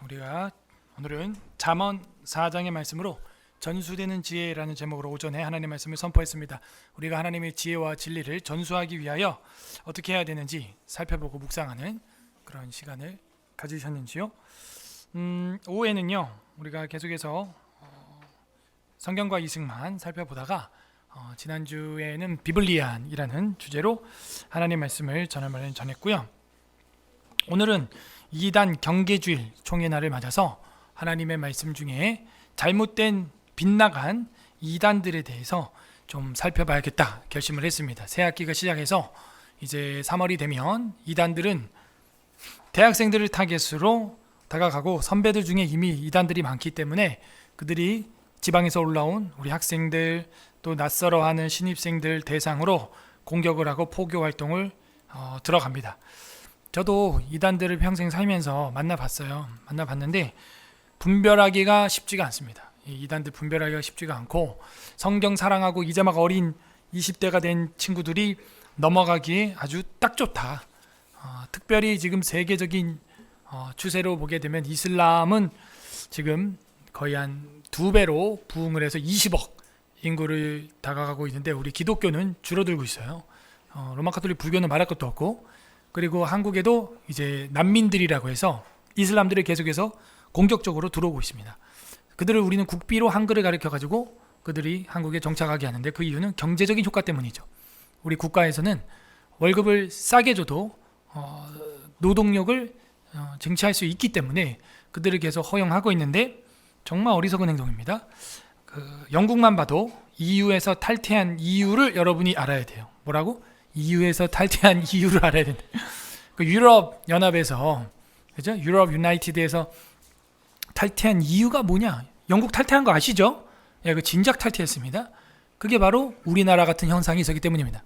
우리가 오늘은 잠언 4장의 말씀으로 전수되는 지혜라는 제목으로 오전에 하나님의 말씀을 선포했습니다. 우리가 하나님의 지혜와 진리를 전수하기 위하여 어떻게 해야 되는지 살펴보고 묵상하는 그런 시간을 가지셨는지요? 오후에는요 우리가 계속해서 성경과 이승만 살펴보다가 지난주에는 비블리안이라는 주제로 하나님의 말씀을 전했고요. 오늘은 2단 경계주일 총회 날을 맞아서 하나님의 말씀 중에 잘못된 빗나간 2단들에 대해서 좀 살펴봐야겠다 결심을 했습니다. 새 학기가 시작해서 이제 3월이 되면 2단들은 대학생들을 타겟으로 다가가고 선배들 중에 이미 2단들이 많기 때문에 그들이 지방에서 올라온 우리 학생들 또 낯설어하는 신입생들 대상으로 공격을 하고 포교 활동을 들어갑니다. 저도 이단들을 평생 살면서 만나봤는데 분별하기가 쉽지가 않습니다. 이 이단들 분별하기가 쉽지가 않고 성경 사랑하고 이제 막 어린 20대가 된 친구들이 넘어가기에 아주 딱 좋다. 특별히 지금 세계적인 추세로 보게 되면 이슬람은 지금 거의 한 2배로 부흥을 해서 20억 인구를 다가가고 있는데 우리 기독교는 줄어들고 있어요. 로마 가톨릭 불교는 말할 것도 없고 그리고 한국에도 이제 난민들이라고 해서 이슬람들이 계속해서 공격적으로 들어오고 있습니다. 그들을 우리는 국비로 한글을 가르쳐가지고 그들이 한국에 정착하게 하는데 그 이유는 경제적인 효과 때문이죠. 우리 국가에서는 월급을 싸게 줘도 노동력을 쟁취할 수 있기 때문에 그들을 계속 허용하고 있는데 정말 어리석은 행동입니다. 영국만 봐도 EU에서 탈퇴한 이유를 여러분이 알아야 돼요. 뭐라고? EU에서 탈퇴한 이유를 알아야 된다. 그 유럽 연합에서 그죠? 유럽 유나이티드에서 탈퇴한 이유가 뭐냐? 영국 탈퇴한 거 아시죠? 예, 그 진작 탈퇴했습니다. 그게 바로 우리나라 같은 현상이 있었기 때문입니다.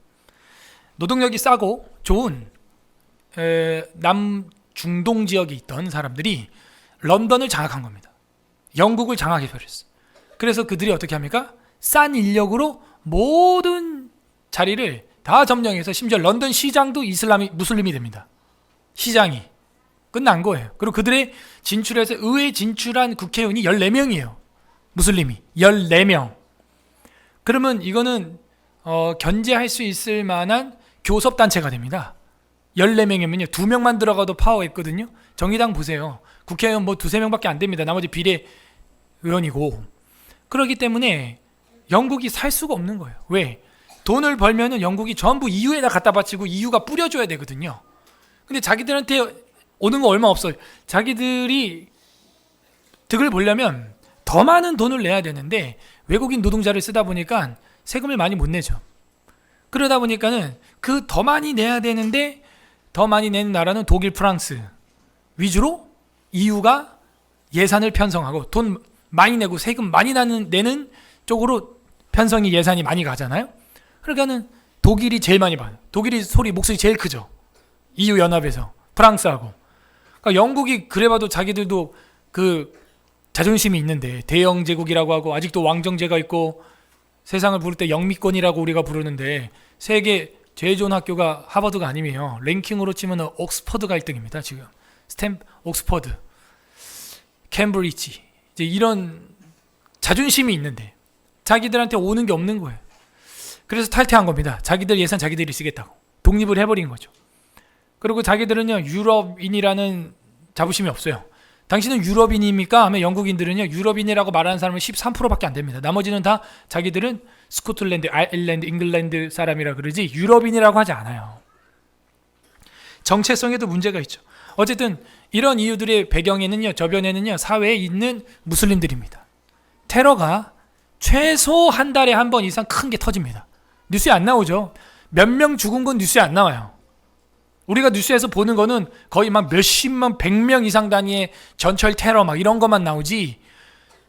노동력이 싸고 좋은 남중동 지역에 있던 사람들이 런던을 장악한 겁니다. 영국을 장악해버렸어요. 그래서 그들이 어떻게 합니까? 싼 인력으로 모든 자리를 다 점령해서 심지어 런던 시장도 무슬림이 됩니다. 시장이 끝난 거예요. 그리고 그들의 진출해서 의회에 진출한 국회의원이 14명이에요. 무슬림이 14명. 그러면 이거는 견제할 수 있을 만한 교섭단체가 됩니다. 14명이면요 2명만 들어가도 파워가 있거든요. 정의당 보세요. 국회의원 뭐 2-3명밖에 안 됩니다. 나머지 비례의원이고. 그렇기 때문에 영국이 살 수가 없는 거예요. 왜? 돈을 벌면은 영국이 전부 EU에다 갖다 바치고 EU가 뿌려줘야 되거든요. 근데 자기들한테 오는 거 얼마 없어요. 자기들이 득을 보려면 더 많은 돈을 내야 되는데 외국인 노동자를 쓰다 보니까 세금을 많이 못 내죠. 그러다 보니까는 그 더 많이 내야 되는데 더 많이 내는 나라는 독일, 프랑스 위주로 EU가 예산을 편성하고 돈 많이 내고 세금 많이 내는 쪽으로 편성이 예산이 많이 가잖아요. 그러니까는 독일이 제일 많이 받아요. 독일이 목소리 제일 크죠. EU 연합에서 프랑스하고. 그러니까 영국이 그래봐도 자기들도 그 자존심이 있는데 대영 제국이라고 하고 아직도 왕정제가 있고 세상을 부를 때 영미권이라고 우리가 부르는데 세계 제일 좋은 학교가 하버드가 아니에요. 랭킹으로 치면 옥스퍼드가 1등입니다. 지금 옥스퍼드, 캠브리지 이제 이런 자존심이 있는데 자기들한테 오는 게 없는 거예요. 그래서 탈퇴한 겁니다. 자기들 예산 자기들이 쓰겠다고 독립을 해버린 거죠. 그리고 자기들은요 유럽인이라는 자부심이 없어요. 당신은 유럽인입니까? 하면 영국인들은요 유럽인이라고 말하는 사람은 13%밖에 안 됩니다. 나머지는 다 자기들은 스코틀랜드, 아일랜드, 잉글랜드 사람이라 그러지 유럽인이라고 하지 않아요. 정체성에도 문제가 있죠. 어쨌든 이런 이유들의 배경에는요 저변에는요 사회에 있는 무슬림들입니다. 테러가 최소 한 달에 한 번 이상 큰 게 터집니다. 뉴스에 안 나오죠. 몇 명 죽은 건 뉴스에 안 나와요. 우리가 뉴스에서 보는 거는 거의 막 몇십만, 100명 이상 단위의 전철 테러 막 이런 것만 나오지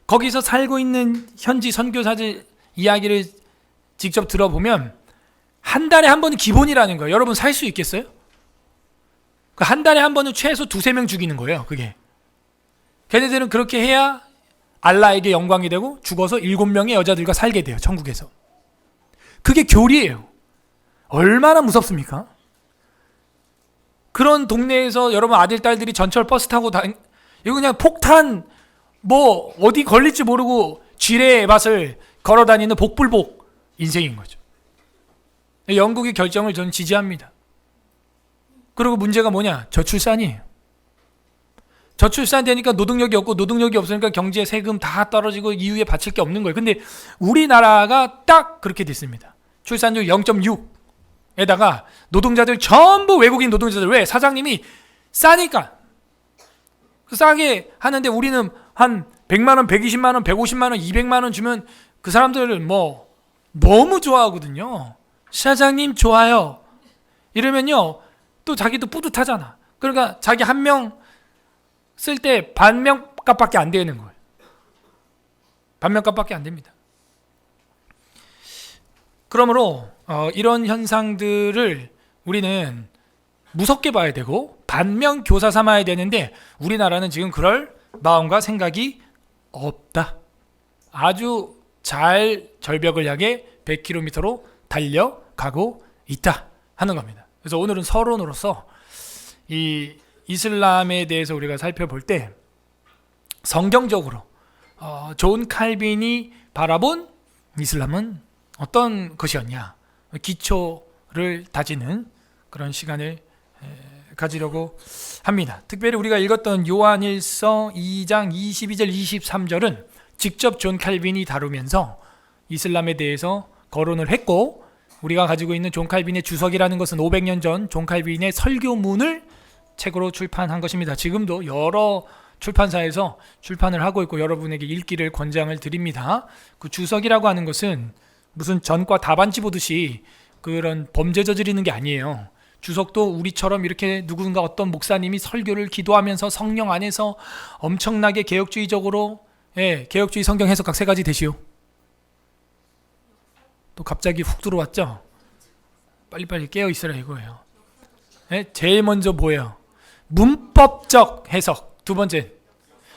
거기서 살고 있는 현지 선교사들 이야기를 직접 들어보면 한 달에 한 번은 기본이라는 거예요. 여러분 살 수 있겠어요? 한 달에 한 번은 최소 2-3명 죽이는 거예요. 그게. 걔네들은 그렇게 해야 알라에게 영광이 되고 죽어서 7명의 여자들과 살게 돼요. 천국에서. 그게 교리예요. 얼마나 무섭습니까? 그런 동네에서 여러분 아들, 딸들이 전철 버스 타고 이거 그냥 폭탄 뭐 어디 걸릴지 모르고 지뢰의 밭을 걸어다니는 복불복 인생인 거죠. 영국의 결정을 저는 지지합니다. 그리고 문제가 뭐냐? 저출산이에요. 저출산 되니까 노동력이 없고, 노동력이 없으니까 경제 세금 다 떨어지고 이후에 바칠 게 없는 거예요. 근데 우리나라가 딱 그렇게 됐습니다. 출산율 0.6에다가 노동자들 전부 외국인 노동자들. 왜? 사장님이 싸니까. 싸게 하는데 우리는 한 100만 원, 120만 원, 150만 원, 200만 원 주면 그 사람들은 뭐 너무 좋아하거든요. 사장님 좋아요. 이러면요 또 자기도 뿌듯하잖아. 그러니까 자기 한 명 쓸 때 반명값밖에 안 되는 거예요. 반명값밖에 안 됩니다. 그러므로 이런 현상들을 우리는 무섭게 봐야 되고 반면교사 삼아야 되는데 우리나라는 지금 그럴 마음과 생각이 없다. 아주 잘 절벽을 향해 100km로 달려가고 있다 하는 겁니다. 그래서 오늘은 서론으로서 이 이슬람에 대해서 우리가 살펴볼 때 성경적으로 존 칼빈이 바라본 이슬람은 어떤 것이었냐, 기초를 다지는 그런 시간을 가지려고 합니다. 특별히 우리가 읽었던 요한일서 2장 22절 23절은 직접 존 칼빈이 다루면서 이슬람에 대해서 거론을 했고, 우리가 가지고 있는 존 칼빈의 주석이라는 것은 500년 전 존 칼빈의 설교문을 책으로 출판한 것입니다. 지금도 여러 출판사에서 출판을 하고 있고 여러분에게 읽기를 권장을 드립니다. 그 주석이라고 하는 것은 무슨 전과 답안지 보듯이 그런 범죄 저지르는 게 아니에요. 주석도 우리처럼 이렇게 누군가 어떤 목사님이 설교를 기도하면서 성령 안에서 엄청나게 개혁주의적으로, 개혁주의 성경 해석학 3가지 되시오. 또 갑자기 훅 들어왔죠? 빨리빨리 깨어있으라 이거예요. 제일 먼저 뭐예요? 문법적 해석, 2번째.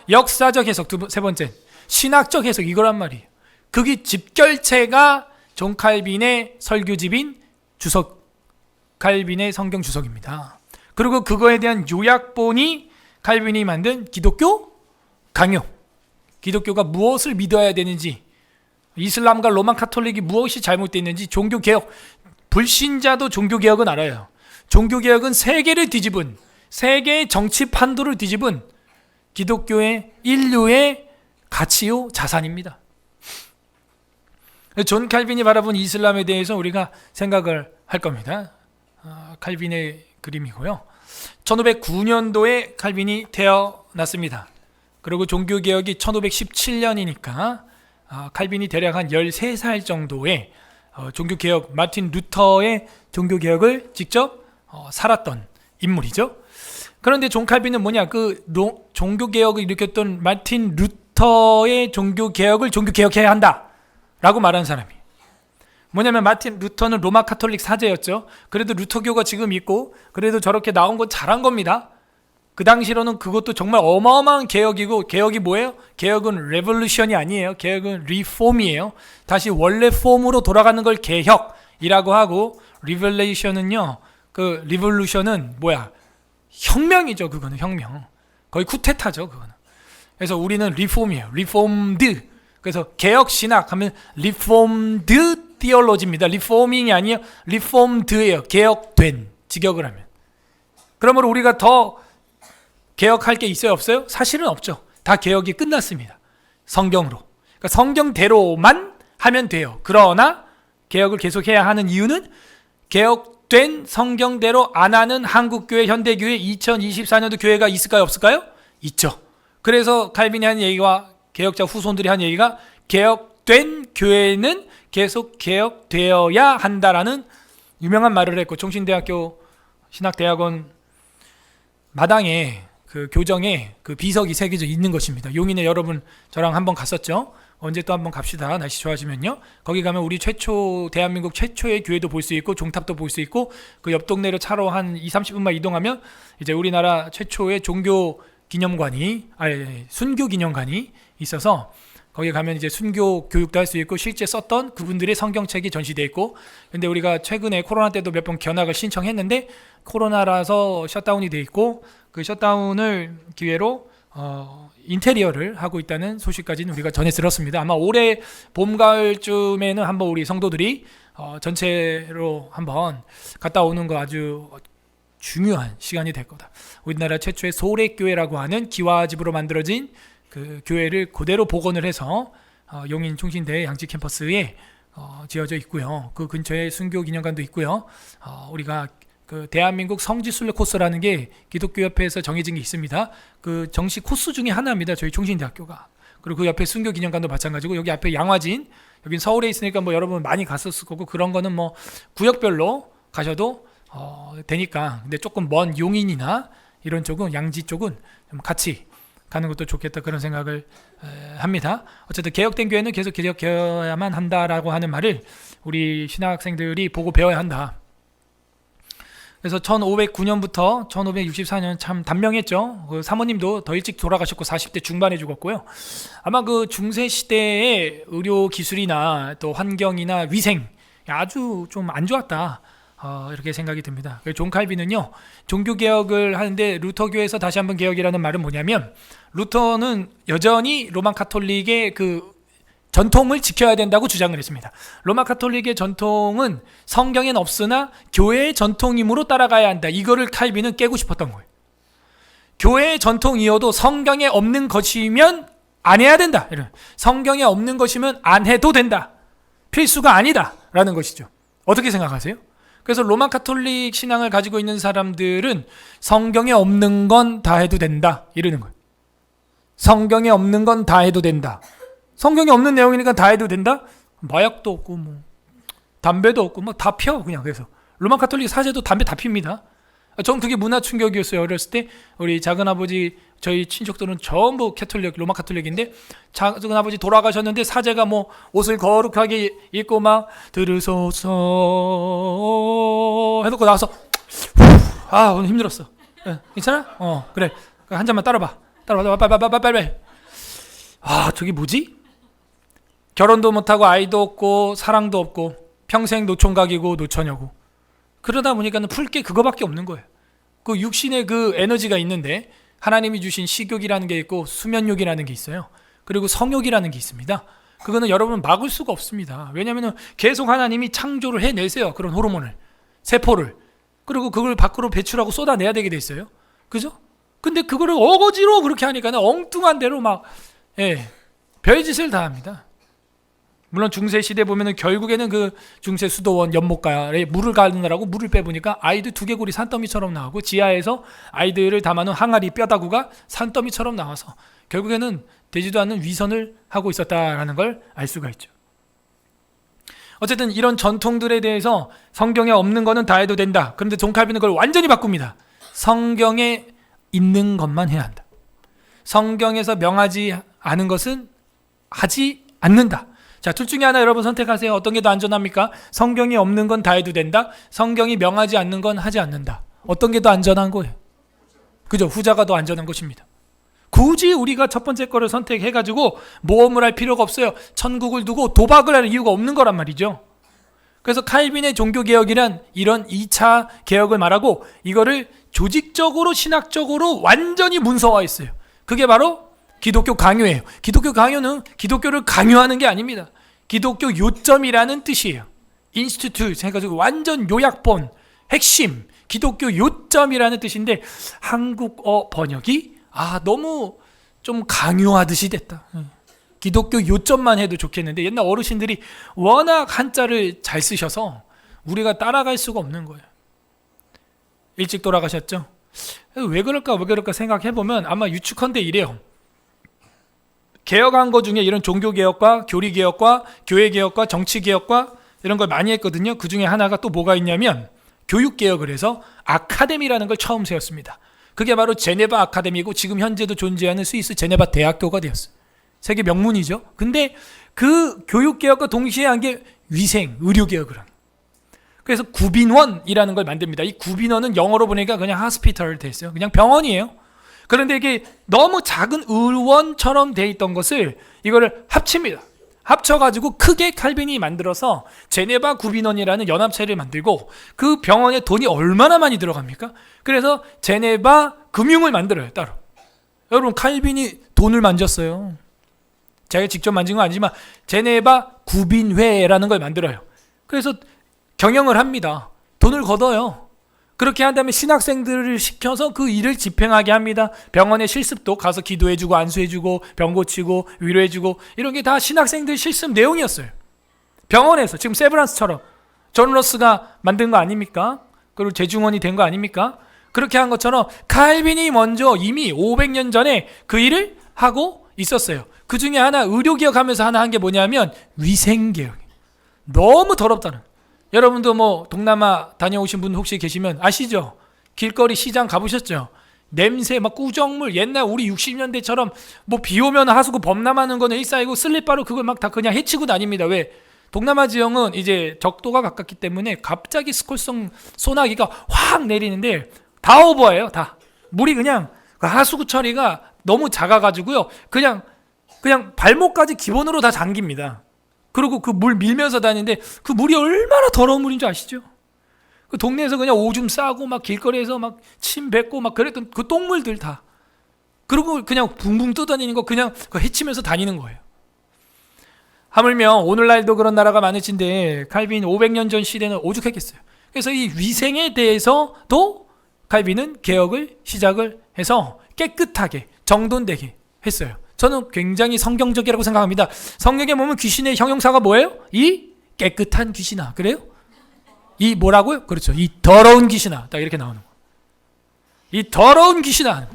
역사적 해석, 3번째. 신학적 해석, 이거란 말이에요. 그게 집결체가 존 칼빈의 설교집인 주석, 칼빈의 성경 주석입니다. 그리고 그거에 대한 요약본이 칼빈이 만든 기독교 강요. 기독교가 무엇을 믿어야 되는지, 이슬람과 로마 카톨릭이 무엇이 잘못되어 있는지, 종교개혁, 불신자도 종교개혁은 알아요. 종교개혁은 세계를 뒤집은, 세계의 정치 판도를 뒤집은 기독교의 인류의 가치요 자산입니다. 존 칼빈이 바라본 이슬람에 대해서 우리가 생각을 할 겁니다. 칼빈의 그림이고요. 1509년도에 칼빈이 태어났습니다. 그리고 종교개혁이 1517년이니까 칼빈이 대략 한 13살 정도의 종교개혁, 마틴 루터의 종교개혁을 직접 살았던 인물이죠. 그런데 존 칼빈은 뭐냐, 그 종교개혁을 일으켰던 마틴 루터의 종교개혁을 종교개혁해야 한다 라고 말한 사람이 뭐냐면, 마틴 루터는 로마 카톨릭 사제였죠. 그래도 루터교가 지금 있고 그래도 저렇게 나온 건 잘한 겁니다. 그 당시로는 그것도 정말 어마어마한 개혁이고, 개혁이 뭐예요? 개혁은 레볼루션이 아니에요. 개혁은 리폼이에요. 다시 원래 폼으로 돌아가는 걸 개혁이라고 하고, 리벨레이션은요, 그 리볼루션은 뭐야? 혁명이죠. 그거는 혁명. 거의 쿠데타죠. 그거는. 그래서 우리는 리폼이에요. 리폼드. 그래서 개혁 신학 하면 리폼드 티올로지입니다. 리포밍이 아니에요. 리폼드예요. 개혁된, 직역을 하면. 그러므로 우리가 더 개혁할 게 있어요, 없어요? 사실은 없죠. 다 개혁이 끝났습니다. 성경으로. 그러니까 성경대로만 하면 돼요. 그러나 개혁을 계속해야 하는 이유는 개혁된 성경대로 안 하는 한국교회, 현대교회, 2024년도 교회가 있을까요, 없을까요? 있죠. 그래서 칼빈이 한 얘기와 개혁자 후손들이 한 얘기가, 개혁된 교회는 계속 개혁되어야 한다라는 유명한 말을 했고, 총신대학교 신학대학원 마당에 그 교정에 그 비석이 새겨져 있는 것입니다. 용인에 여러분 저랑 한번 갔었죠. 언제 또 한번 갑시다. 날씨 좋아지면요. 거기 가면 우리 최초, 대한민국 최초의 교회도 볼 수 있고 종탑도 볼 수 있고, 그 옆 동네로 차로 한 20-30분만 이동하면 이제 우리나라 최초의 종교 기념관이, 순교 기념관이 있어서 거기 가면 이제 순교 교육도 할 수 있고 실제 썼던 그분들의 성경책이 전시되어 있고. 근데 우리가 최근에 코로나 때도 몇 번 견학을 신청했는데 코로나라서 셧다운이 돼 있고, 그 셧다운을 기회로 인테리어를 하고 있다는 소식까지는 우리가 전해 들었습니다. 아마 올해 봄 가을쯤에는 한번 우리 성도들이 전체로 한번 갔다 오는 거 아주 중요한 시간이 될 거다. 우리나라 최초의 소래교회라고 하는 기와집으로 만들어진 그 교회를 그대로 복원을 해서 용인 총신대 양지 캠퍼스에 지어져 있고요. 그 근처에 순교 기념관도 있고요. 우리가 그 대한민국 성지순례 코스라는 게 기독교협회에서 정해진 게 있습니다. 그 정식 코스 중에 하나입니다. 저희 총신대학교가. 그리고 그 옆에 순교 기념관도 마찬가지고, 여기 앞에 양화진, 여긴 서울에 있으니까 뭐 여러분 많이 갔었을 거고, 그런 거는 뭐 구역별로 가셔도 되니까. 근데 조금 먼 용인이나 이런 쪽은, 양지 쪽은 좀 같이 가는 것도 좋겠다, 그런 생각을 합니다. 어쨌든 개혁된 교회는 계속 개혁해야만 한다라고 하는 말을 우리 신학생들이 보고 배워야 한다. 그래서 1509년부터 1564년 참 단명했죠. 그 사모님도 더 일찍 돌아가셨고 40대 중반에 죽었고요. 아마 그 중세 시대의 의료 기술이나 또 환경이나 위생 아주 좀 안 좋았다, 이렇게 생각이 듭니다. 존 칼빈은요, 종교 개혁을 하는데 루터교에서 다시 한번 개혁이라는 말은 뭐냐면, 루터는 여전히 로마 카톨릭의 그 전통을 지켜야 된다고 주장을 했습니다. 로마 카톨릭의 전통은 성경엔 없으나 교회의 전통이므로 따라가야 한다. 이거를 칼빈은 깨고 싶었던 거예요. 교회의 전통이어도 성경에 없는 것이면 안 해야 된다. 성경에 없는 것이면 안 해도 된다. 필수가 아니다 라는 것이죠. 어떻게 생각하세요? 그래서 로마 카톨릭 신앙을 가지고 있는 사람들은 성경에 없는 건 다 해도 된다 이러는 거예요. 성경에 없는 건 다 해도 된다. 성경에 없는 내용이니까 다 해도 된다? 마약도 없고 뭐 담배도 없고 막 다 펴 그냥. 그래서 로마 카톨릭 사제도 담배 다 핍니다. 전 그게 문화 충격이었어요. 어렸을 때 우리 작은아버지, 저희 친척들은 전부 캐톨릭, 로마 카톨릭인데, 작은아버지 돌아가셨는데 사제가 뭐 옷을 거룩하게 입고 막 들으소서 해놓고 나와서 오늘 힘들었어. 괜찮아? 그래. 한 잔만 따라봐. 빨리. 저게 뭐지? 결혼도 못하고 아이도 없고 사랑도 없고 평생 노총각이고 노처녀고, 그러다 보니까는 풀 게 그거밖에 없는 거예요. 그 육신의 그 에너지가 있는데 하나님이 주신 식욕이라는 게 있고 수면욕이라는 게 있어요. 그리고 성욕이라는 게 있습니다. 그거는 여러분 막을 수가 없습니다. 왜냐하면 계속 하나님이 창조를 해내세요. 그런 호르몬을, 세포를. 그리고 그걸 밖으로 배출하고 쏟아내야 되게 돼 있어요. 그죠? 근데 그거를 어거지로 그렇게 하니까 엉뚱한 대로 막 별짓을 다 합니다. 물론 중세 시대 보면은 결국에는 그 중세 수도원 연못가에 물을 가느라고 물을 빼보니까 아이들 두개골이 산더미처럼 나오고, 지하에서 아이들을 담아놓은 항아리 뼈다구가 산더미처럼 나와서 결국에는 되지도 않는 위선을 하고 있었다라는 걸 알 수가 있죠. 어쨌든 이런 전통들에 대해서 성경에 없는 거는 다 해도 된다. 그런데 존 칼빈은 그걸 완전히 바꿉니다. 성경에 있는 것만 해야 한다. 성경에서 명하지 않은 것은 하지 않는다. 자, 둘 중에 하나 여러분 선택하세요. 어떤 게 더 안전합니까? 성경이 없는 건 다 해도 된다. 성경이 명하지 않는 건 하지 않는다. 어떤 게 더 안전한 거예요? 그죠? 후자가 더 안전한 것입니다. 굳이 우리가 첫 번째 거를 선택해가지고 모험을 할 필요가 없어요. 천국을 두고 도박을 할 이유가 없는 거란 말이죠. 그래서 칼빈의 종교개혁이란 이런 2차 개혁을 말하고, 이거를 조직적으로 신학적으로 완전히 문서화했어요. 그게 바로 기독교 강요예요. 기독교 강요는 기독교를 강요하는 게 아닙니다. 기독교 요점이라는 뜻이에요. 인스티튜트 해가지고 완전 요약본, 핵심, 기독교 요점이라는 뜻인데, 한국어 번역이 너무 좀 강요하듯이 됐다. 기독교 요점만 해도 좋겠는데, 옛날 어르신들이 워낙 한자를 잘 쓰셔서 우리가 따라갈 수가 없는 거예요. 일찍 돌아가셨죠? 왜 그럴까 생각해보면 아마 유축헌데 이래요. 개혁한 것 중에 이런 종교개혁과 교리개혁과 교회개혁과 정치개혁과 이런 걸 많이 했거든요. 그 중에 하나가 또 뭐가 있냐면 교육개혁을 해서 아카데미라는 걸 처음 세웠습니다. 그게 바로 제네바 아카데미고, 지금 현재도 존재하는 스위스 제네바 대학교가 되었어요. 세계 명문이죠. 근데 그 교육개혁과 동시에 한 게 위생, 의료개혁을 합니다. 그래서 구빈원이라는 걸 만듭니다. 이 구빈원은 영어로 보니까 그냥 하스피털 돼 있어요. 그냥 병원이에요. 그런데 이게 너무 작은 의원처럼 돼 있던 것을 이거를 합칩니다. 합쳐가지고 크게 칼빈이 만들어서 제네바 구빈원이라는 연합체를 만들고, 그 병원에 돈이 얼마나 많이 들어갑니까? 그래서 제네바 금융을 만들어요, 따로. 여러분 칼빈이 돈을 만졌어요. 제가 직접 만진 건 아니지만 제네바 구빈회라는 걸 만들어요. 그래서 경영을 합니다. 돈을 걷어요. 그렇게 한 다음에 신학생들을 시켜서 그 일을 집행하게 합니다. 병원의 실습도 가서 기도해주고 안수해주고 병 고치고 위로해주고 이런 게 다 신학생들 실습 내용이었어요. 병원에서 지금 세브란스처럼 존 러스가 만든 거 아닙니까? 그리고 재중원이 된 거 아닙니까? 그렇게 한 것처럼 칼빈이 먼저 이미 500년 전에 그 일을 하고 있었어요. 그 중에 하나 의료개혁 하면서 하나 한 게 뭐냐면 위생개혁. 너무 더럽다는. 여러분도 뭐 동남아 다녀오신 분 혹시 계시면 아시죠? 길거리 시장 가보셨죠? 냄새 막 꾸정물 옛날 우리 60년대처럼 뭐 비 오면 하수구 범람하는 거는 일상이고 슬립바로 그걸 막 다 그냥 헤치고 다닙니다. 왜? 동남아 지형은 이제 적도가 가깝기 때문에 갑자기 스콜성 소나기가 확 내리는데 다 오버예요. 다 물이 그냥 하수구 처리가 너무 작아가지고요. 그냥 발목까지 기본으로 다 잠깁니다. 그리고 그 물 밀면서 다니는데 그 물이 얼마나 더러운 물인 줄 아시죠? 그 동네에서 그냥 오줌 싸고 막 길거리에서 막 침 뱉고 막 그랬던 그 똥물들 다. 그리고 그냥 붕붕 떠다니는 거 그냥 헤치면서 다니는 거예요. 하물며 오늘날도 그런 나라가 많으신데 칼빈 500년 전 시대는 오죽했겠어요. 그래서 이 위생에 대해서도 칼빈은 개혁을 시작을 해서 깨끗하게 정돈되게 했어요. 저는 굉장히 성경적이라고 생각합니다. 성경에 보면 귀신의 형용사가 뭐예요? 이 깨끗한 귀신아. 그래요? 이 뭐라고요? 그렇죠. 이 더러운 귀신아. 딱 이렇게 나오는 거예요. 이 더러운 귀신아.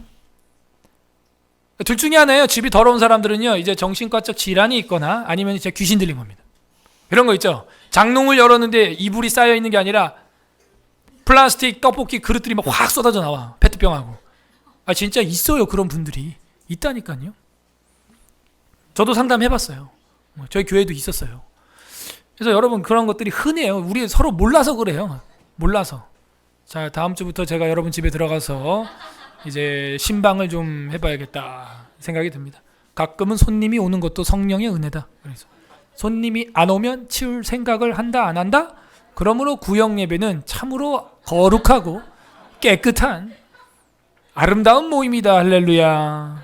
둘 중에 하나예요. 집이 더러운 사람들은요, 이제 정신과적 질환이 있거나 아니면 이제 귀신 들린 겁니다. 이런 거 있죠. 장롱을 열었는데 이불이 쌓여 있는 게 아니라 플라스틱 떡볶이 그릇들이 막 확 쏟아져 나와. 페트병하고. 아 진짜 있어요. 그런 분들이 있다니까요. 저도 상담해봤어요. 저희 교회도 있었어요. 그래서 여러분 그런 것들이 흔해요. 우리 서로 몰라서 그래요. 몰라서. 자 다음 주부터 제가 여러분 집에 들어가서 이제 신방을 좀 해봐야겠다 생각이 듭니다. 가끔은 손님이 오는 것도 성령의 은혜다. 그래서 손님이 안 오면 치울 생각을 한다 안 한다? 그러므로 구역 예배는 참으로 거룩하고 깨끗한 아름다운 모임이다. 할렐루야.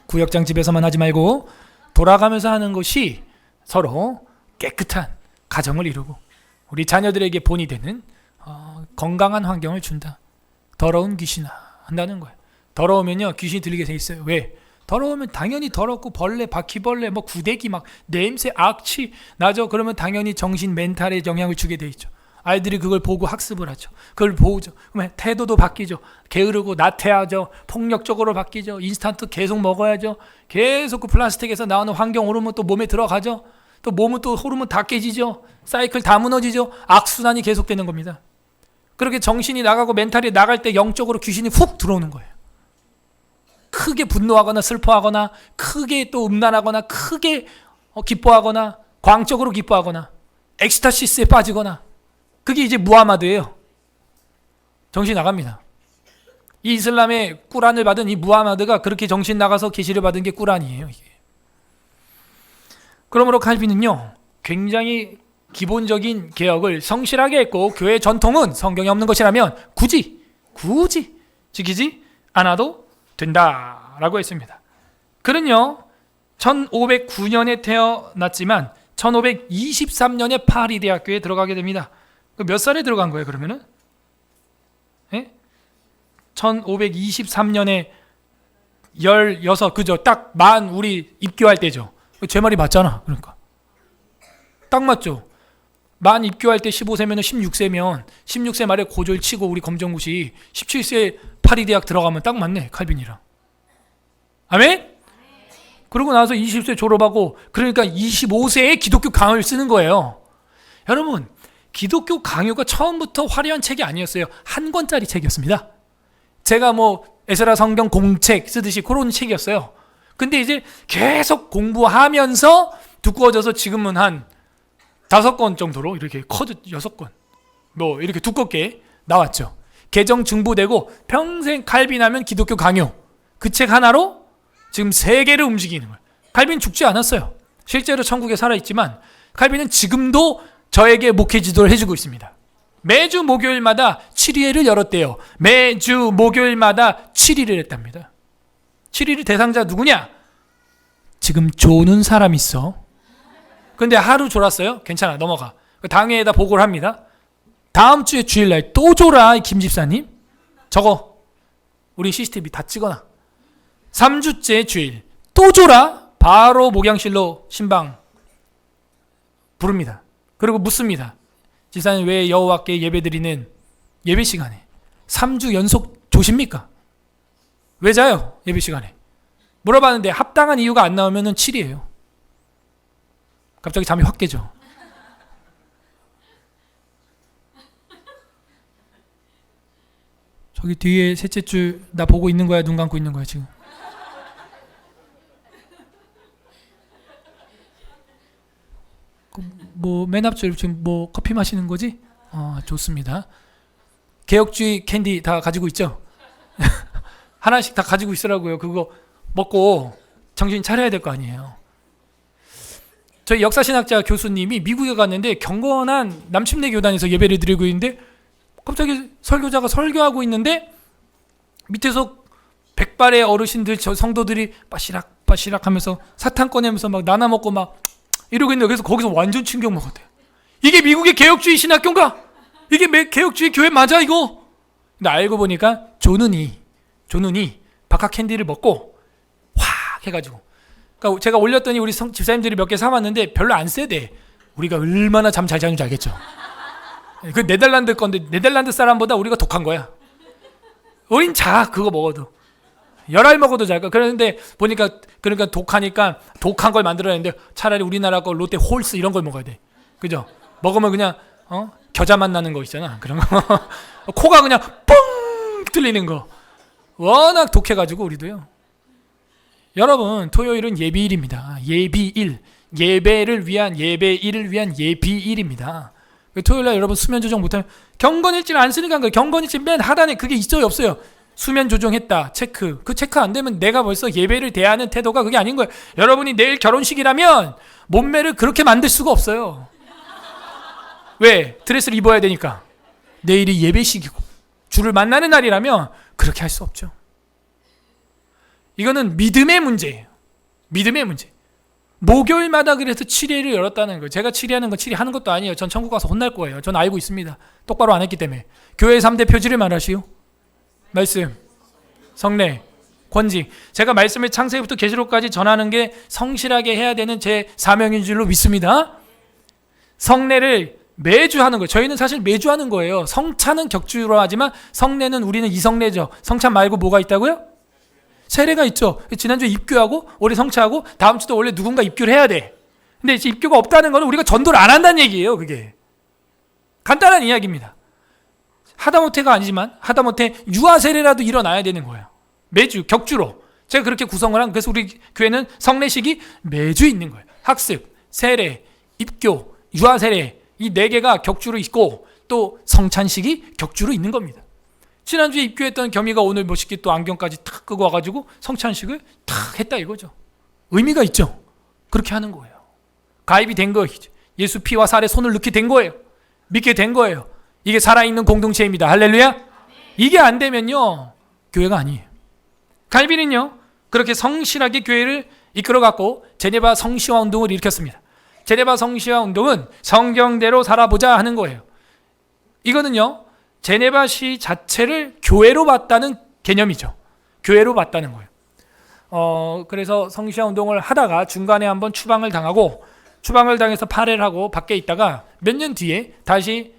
구역장 집에서만 하지 말고 돌아가면서 하는 것이 서로 깨끗한 가정을 이루고 우리 자녀들에게 본이 되는 건강한 환경을 준다. 더러운 귀신아 한다는 거예요. 더러우면요 귀신이 들리게 돼 있어요. 왜? 더러우면 당연히 더럽고 벌레, 바퀴벌레, 뭐 구데기 막 냄새, 악취 나죠. 그러면 당연히 정신 멘탈에 영향을 주게 돼 있죠. 아이들이 그걸 보고 학습을 하죠. 그걸 보죠. 그러면 태도도 바뀌죠. 게으르고 나태하죠. 폭력적으로 바뀌죠. 인스턴트 계속 먹어야죠. 계속 그 플라스틱에서 나오는 환경 호르몬 또 몸에 들어가죠. 또 몸은 또 호르몬 다 깨지죠. 사이클 다 무너지죠. 악순환이 계속되는 겁니다. 그렇게 정신이 나가고 멘탈이 나갈 때 영적으로 귀신이 훅 들어오는 거예요. 크게 분노하거나 슬퍼하거나 크게 또 음란하거나 크게 기뻐하거나 광적으로 기뻐하거나 엑스타시스에 빠지거나 그게 이제 무하마드예요. 정신 나갑니다. 이 이슬람의 꾸란을 받은 이 무하마드가 그렇게 정신 나가서 계시를 받은 게 꾸란이에요. 이게. 그러므로 칼빈은요 굉장히 기본적인 개혁을 성실하게 했고 교회 전통은 성경에 없는 것이라면 굳이 지키지 않아도 된다라고 했습니다. 그는요 1509년에 태어났지만 1523년에 파리 대학교에 들어가게 됩니다. 몇 살에 들어간 거예요 그러면은? 예? 1523년에 16 그죠? 딱 만 우리 입교할 때죠. 제 말이 맞잖아. 그러니까 딱 맞죠. 만 입교할 때 15세면 16세면 16세 말에 고졸 치고 우리 검정고시 17세 파리 대학 들어가면 딱 맞네 칼빈이랑. 아멘? 그러고 나서 20세 졸업하고 그러니까 25세에 기독교 강요를 쓰는 거예요. 여러분 기독교 강요가 처음부터 화려한 책이 아니었어요. 한 권짜리 책이었습니다. 제가 뭐 에스라 성경 공책 쓰듯이 그런 책이었어요. 근데 이제 계속 공부하면서 두꺼워져서 지금은 한 5권 정도로 이렇게 커져 6권 뭐 이렇게 두껍게 나왔죠. 개정 중보되고 평생 칼빈하면 기독교 강요 그 책 하나로 지금 세계를 움직이는 거예요. 칼빈 죽지 않았어요. 실제로 천국에 살아있지만 칼빈은 지금도 저에게 목회 지도를 해주고 있습니다. 매주 목요일마다 7회를 열었대요. 매주 목요일마다 7일을 했답니다. 7일 대상자 누구냐? 지금 조는 사람 있어. 근데 하루 졸았어요? 괜찮아, 넘어가. 당회에다 보고를 합니다. 다음 주에 주일날 또 졸아, 김 집사님. 저거 우리 CCTV 다 찍어놔. 3주째 주일 또 졸아. 바로 목양실로 신방 부릅니다. 그리고 묻습니다. 집사님, 왜 여호와께 예배드리는 예배 시간에 3주 연속 조십니까? 왜 자요? 예배 시간에. 물어봤는데 합당한 이유가 안 나오면 7이에요. 갑자기 잠이 확 깨죠. 저기 뒤에 셋째 줄 나 보고 있는 거야, 눈 감고 있는 거야 지금? 뭐 맨 앞줄 지금 뭐 커피 마시는 거지? 좋습니다. 개혁주의 캔디 다 가지고 있죠? 하나씩 다 가지고 있으라고요. 그거 먹고 정신 차려야 될 거 아니에요. 저희 역사신학자 교수님이 미국에 갔는데 경건한 남침내 교단에서 예배를 드리고 있는데 갑자기 설교자가 설교하고 있는데 밑에서 백발의 어르신들, 저 성도들이 빠시락 빠시락 하면서 사탕 꺼내면서 막 나눠 먹고 막 이러고 있는데, 그래서 거기서 완전 충격 먹었대요. 이게 미국의 개혁주의 신학교인가? 이게 개혁주의 교회 맞아 이거? 근데 알고 보니까 조눈이 박하 캔디를 먹고 확 해가지고, 그러니까 제가 올렸더니 우리 집사님들이 몇 개 사왔는데 별로 안 세대. 우리가 얼마나 잠 잘 자는지 알겠죠? 그 네덜란드 건데 네덜란드 사람보다 우리가 독한 거야. 우린 자, 그거 먹어도 10알 먹어도 잘까. 그런데 보니까 그러니까 독하니까 독한 걸 만들어냈는데 차라리 우리나라 거 롯데 홀스 이런 걸 먹어야 돼. 그죠? 먹으면 그냥 겨자맛 나는 거 있잖아. 그런 거. 코가 그냥 뻥 뚫리는 거. 워낙 독해가지고 우리도요. 여러분, 토요일은 예비일입니다. 예비일. 예배를 위한 예배일을 위한 예비일입니다. 토요일날 여러분 수면 조정 못하면 경건일지를 안 쓰니까 한 거예요. 경건일지 맨 하단에 그게 있어요, 없어요? 수면 조정했다 체크. 그 체크 안 되면 내가 벌써 예배를 대하는 태도가 그게 아닌 거예요. 여러분이 내일 결혼식이라면 몸매를 그렇게 만들 수가 없어요. 왜? 드레스를 입어야 되니까. 내일이 예배식이고 주를 만나는 날이라면 그렇게 할 수 없죠. 이거는 믿음의 문제예요. 믿음의 문제. 목요일마다 그래서 7회를 열었다는 거예요. 제가 7회 하는 거 7회 하는 것도 아니에요. 전 천국 가서 혼날 거예요. 전 알고 있습니다. 똑바로 안 했기 때문에. 교회 3대 표지를 말하시오. 말씀, 성례, 권직. 제가 말씀을 창세기부터 계시록까지 전하는 게 성실하게 해야 되는 제 사명인 줄로 믿습니다. 성례를 매주 하는 거예요. 저희는 사실 매주 하는 거예요. 성찬은 격주로 하지만 성례는 우리는 이성례죠. 성찬 말고 뭐가 있다고요? 세례가 있죠. 지난주에 입교하고 올해 성찬하고 다음 주도 원래 누군가 입교를 해야 돼. 근데 이제 입교가 없다는 거는 우리가 전도를 안 한다는 얘기예요. 그게 간단한 이야기입니다. 하다못해가 아니지만 하다못해 유아 세례라도 일어나야 되는 거예요. 매주 격주로. 제가 그렇게 구성을 한, 그래서 우리 교회는 성례식이 매주 있는 거예요. 학습, 세례, 입교, 유아 세례 이 4개가 격주로 있고 또 성찬식이 격주로 있는 겁니다. 지난주에 입교했던 겸이가 오늘 멋있게 또 안경까지 탁 끄고 와가지고 성찬식을 탁 했다 이거죠. 의미가 있죠. 그렇게 하는 거예요. 가입이 된 거이죠. 예수 피와 살에 손을 넣게 된 거예요. 믿게 된 거예요. 이게 살아있는 공동체입니다. 할렐루야. 이게 안 되면요 교회가 아니에요. 갈비는요 그렇게 성실하게 교회를 이끌어갔고 제네바 성시화 운동을 일으켰습니다. 제네바 성시화 운동은 성경대로 살아보자 하는 거예요. 이거는요 제네바시 자체를 교회로 봤다는 개념이죠. 교회로 봤다는 거예요. 그래서 성시화 운동을 하다가 중간에 한번 추방을 당하고, 추방을 당해서 파례를 하고 밖에 있다가 몇 년 뒤에 다시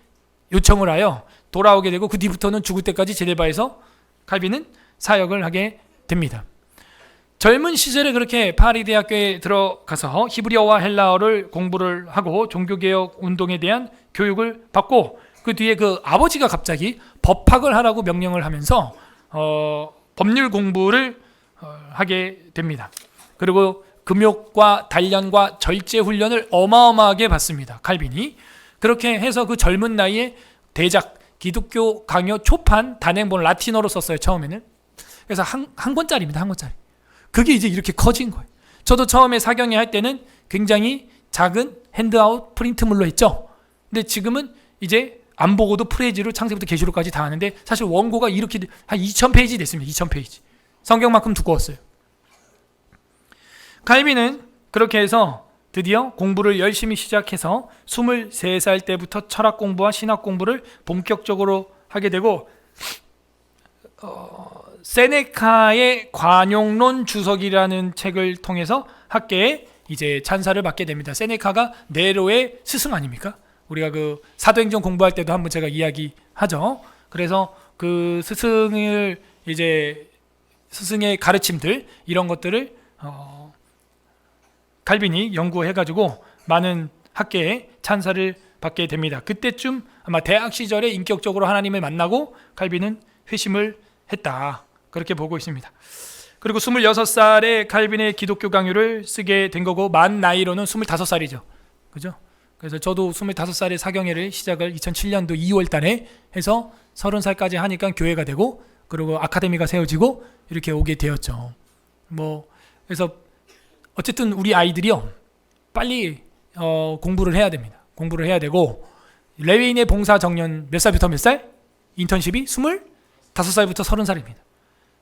요청을 하여 돌아오게 되고, 그 뒤부터는 죽을 때까지 제네바에서 칼빈은 사역을 하게 됩니다. 젊은 시절에 그렇게 파리 대학교에 들어가서 히브리어와 헬라어를 공부를 하고 종교개혁 운동에 대한 교육을 받고, 그 뒤에 그 아버지가 갑자기 법학을 하라고 명령을 하면서 법률 공부를 하게 됩니다. 그리고 금욕과 단련과 절제 훈련을 어마어마하게 받습니다. 칼빈이. 그렇게 해서 그 젊은 나이에 대작 기독교 강요 초판 단행본을 라틴어로 썼어요. 처음에는. 그래서 한 권짜리입니다. 한 권짜리. 그게 이제 이렇게 커진 거예요. 저도 처음에 사경회 할 때는 굉장히 작은 핸드아웃 프린트물로 했죠. 근데 지금은 이제 안 보고도 프레이즈로 창세부터 계시록까지 다 하는데, 사실 원고가 이렇게 한 2000페이지 됐습니다. 2000페이지. 성경만큼 두꺼웠어요. 칼빈은 그렇게 해서 드디어 공부를 열심히 시작해서 23살 때부터 철학 공부와 신학 공부를 본격적으로 하게 되고 세네카의 관용론 주석이라는 책을 통해서 학계에 이제 찬사를 받게 됩니다. 세네카가 네로의 스승 아닙니까? 우리가 그 사도행전 공부할 때도 한번 제가 이야기하죠. 그래서 그 스승을 이제 스승의 가르침들 이런 것들을 칼빈이 연구해가지고 많은 학계에 찬사를 받게 됩니다. 그때쯤 아마 대학 시절에 인격적으로 하나님을 만나고 칼빈은 회심을 했다. 그렇게 보고 있습니다. 그리고 26살에 칼빈의 기독교 강요를 쓰게 된 거고 만 나이로는 25살이죠. 그죠? 그래서 저도 25살에 사경회를 시작을 2007년도 2월 달에 해서 30살까지 하니까 교회가 되고 그리고 아카데미가 세워지고 이렇게 오게 되었죠. 그래서 어쨌든 우리 아이들이요 빨리 공부를 해야 됩니다. 공부를 해야 되고 레위인의 봉사 정년 몇 살부터 몇 살? 인턴십이 25살부터 30살입니다.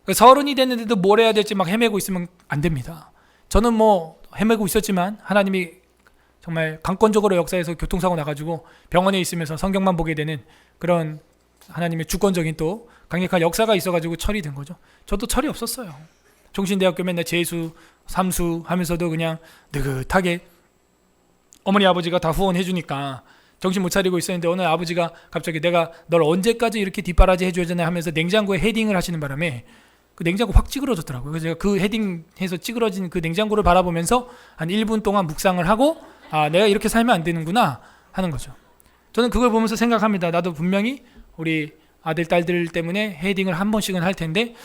30이 됐는데도 뭘 해야 될지 막 헤매고 있으면 안 됩니다. 저는 헤매고 있었지만 하나님이 정말 강권적으로 역사에서 교통사고 나가지고 병원에 있으면서 성경만 보게 되는 그런 하나님의 주권적인 또 강력한 역사가 있어가지고 철이 된 거죠. 저도 철이 없었어요. 종신대학교 맨날 재수, 삼수 하면서도 그냥 느긋하게 어머니 아버지가 다 후원해 주니까 정신 못 차리고 있었는데 어느 아버지가 갑자기 내가 널 언제까지 이렇게 뒷바라지 해줘야 되나 하면서 냉장고에 헤딩을 하시는 바람에 그 냉장고 확 찌그러졌더라고요. 그래서 제가 그 헤딩해서 찌그러진 그 냉장고를 바라보면서 한 1분 동안 묵상을 하고 내가 이렇게 살면 안 되는구나 하는 거죠. 저는 그걸 보면서 생각합니다. 나도 분명히 우리 아들 딸들 때문에 헤딩을 한 번씩은 할 텐데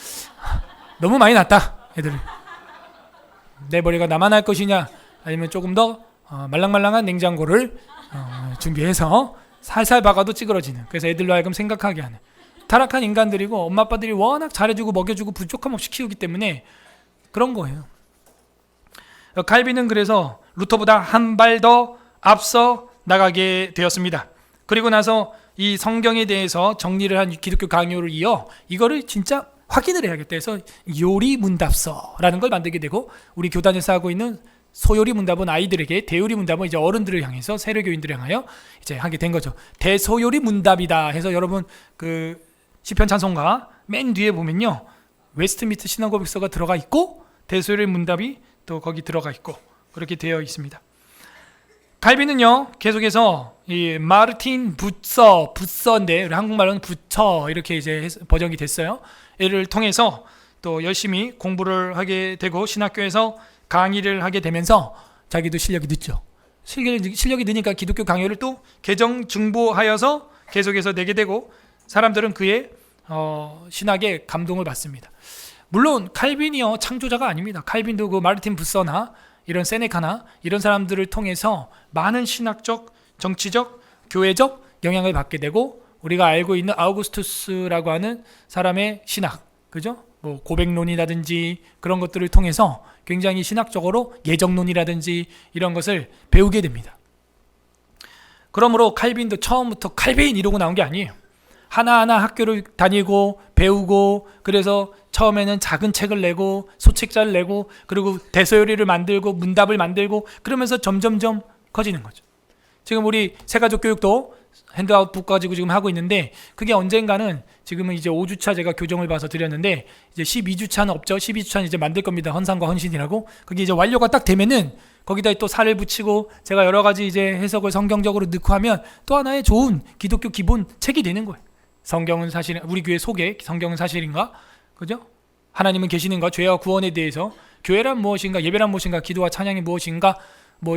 너무 많이 났다 애들. 내 머리가 나만 할 것이냐 아니면 조금 더 말랑말랑한 냉장고를 준비해서 살살 박아도 찌그러지는, 그래서 애들로 하여금 생각하게 하는 타락한 인간들이고 엄마 아빠들이 워낙 잘해주고 먹여주고 부족함 없이 키우기 때문에 그런 거예요. 칼빈은 그래서 루터보다 한 발 더 앞서 나가게 되었습니다. 그리고 나서 이 성경에 대해서 정리를 한 기독교 강요를 이어 이거를 진짜 확인을 해야겠다 해서 요리문답서라는 걸 만들게 되고 우리 교단에서 하고 있는 소요리 문답은 아이들에게, 대요리 문답은 이제 어른들을 향해서 세례교인들을 향하여 이제 하게 된 거죠. 대소요리 문답이다 해서 여러분 그 시편 찬송가 맨 뒤에 보면요 웨스트민스터 신앙고백서가 들어가 있고 대소요리 문답이 또 거기 들어가 있고 그렇게 되어 있습니다. 칼빈은요 계속해서 이 마르틴 붓서인데 한국말로는 부처 이렇게 이제 번역이 됐어요. 이를 통해서 또 열심히 공부를 하게 되고 신학교에서 강의를 하게 되면서 자기도 실력이 늦죠. 실력이 느니까 기독교 강요를 또 개정 중보하여서 계속해서 내게 되고 사람들은 그의 신학에 감동을 받습니다. 물론 칼빈이요 창조자가 아닙니다. 칼빈도 그 마르틴 붓서나 이런 세네카나 이런 사람들을 통해서 많은 신학적, 정치적, 교회적 영향을 받게 되고 우리가 알고 있는 아우구스투스라고 하는 사람의 신학, 그죠? 고백론이라든지 그런 것들을 통해서 굉장히 신학적으로 예정론이라든지 이런 것을 배우게 됩니다. 그러므로 칼빈도 처음부터 칼빈 이러고 나온 게 아니에요. 하나하나 학교를 다니고 배우고 그래서 처음에는 작은 책을 내고 소책자를 내고 그리고 대소요리를 만들고 문답을 만들고 그러면서 점점점 커지는 거죠. 지금 우리 새가족 교육도 핸드아웃 북 가지고 지금 하고 있는데 그게 언젠가는 지금은 이제 5주차 제가 교정을 봐서 드렸는데 이제 12주차는 없죠. 12주차는 이제 만들 겁니다. 헌상과 헌신이라고. 그게 이제 완료가 딱 되면은 거기다 또 살을 붙이고 제가 여러 가지 이제 해석을 성경적으로 넣고 하면 또 하나의 좋은 기독교 기본 책이 되는 거예요. 성경은 사실 우리 교회 속에 성경은 사실인가? 그죠? 하나님은 계시는가? 죄와 구원에 대해서 교회란 무엇인가? 예배란 무엇인가? 기도와 찬양이 무엇인가?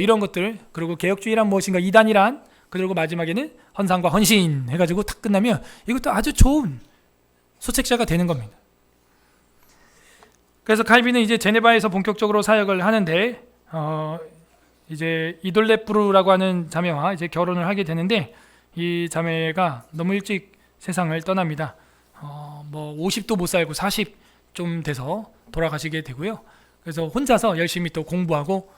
이런 것들 그리고 개혁주의란 무엇인가? 이단이란 그리고 마지막에는 헌상과 헌신 해가지고 탁 끝나면 이것도 아주 좋은 소책자가 되는 겁니다. 그래서 칼빈은 이제 제네바에서 본격적으로 사역을 하는데 이제 이돌레프루라고 하는 자매와 이제 결혼을 하게 되는데 이 자매가 너무 일찍 세상을 떠납니다. 50도 못 살고 40 좀 돼서 돌아가시게 되고요. 그래서 혼자서 열심히 또 공부하고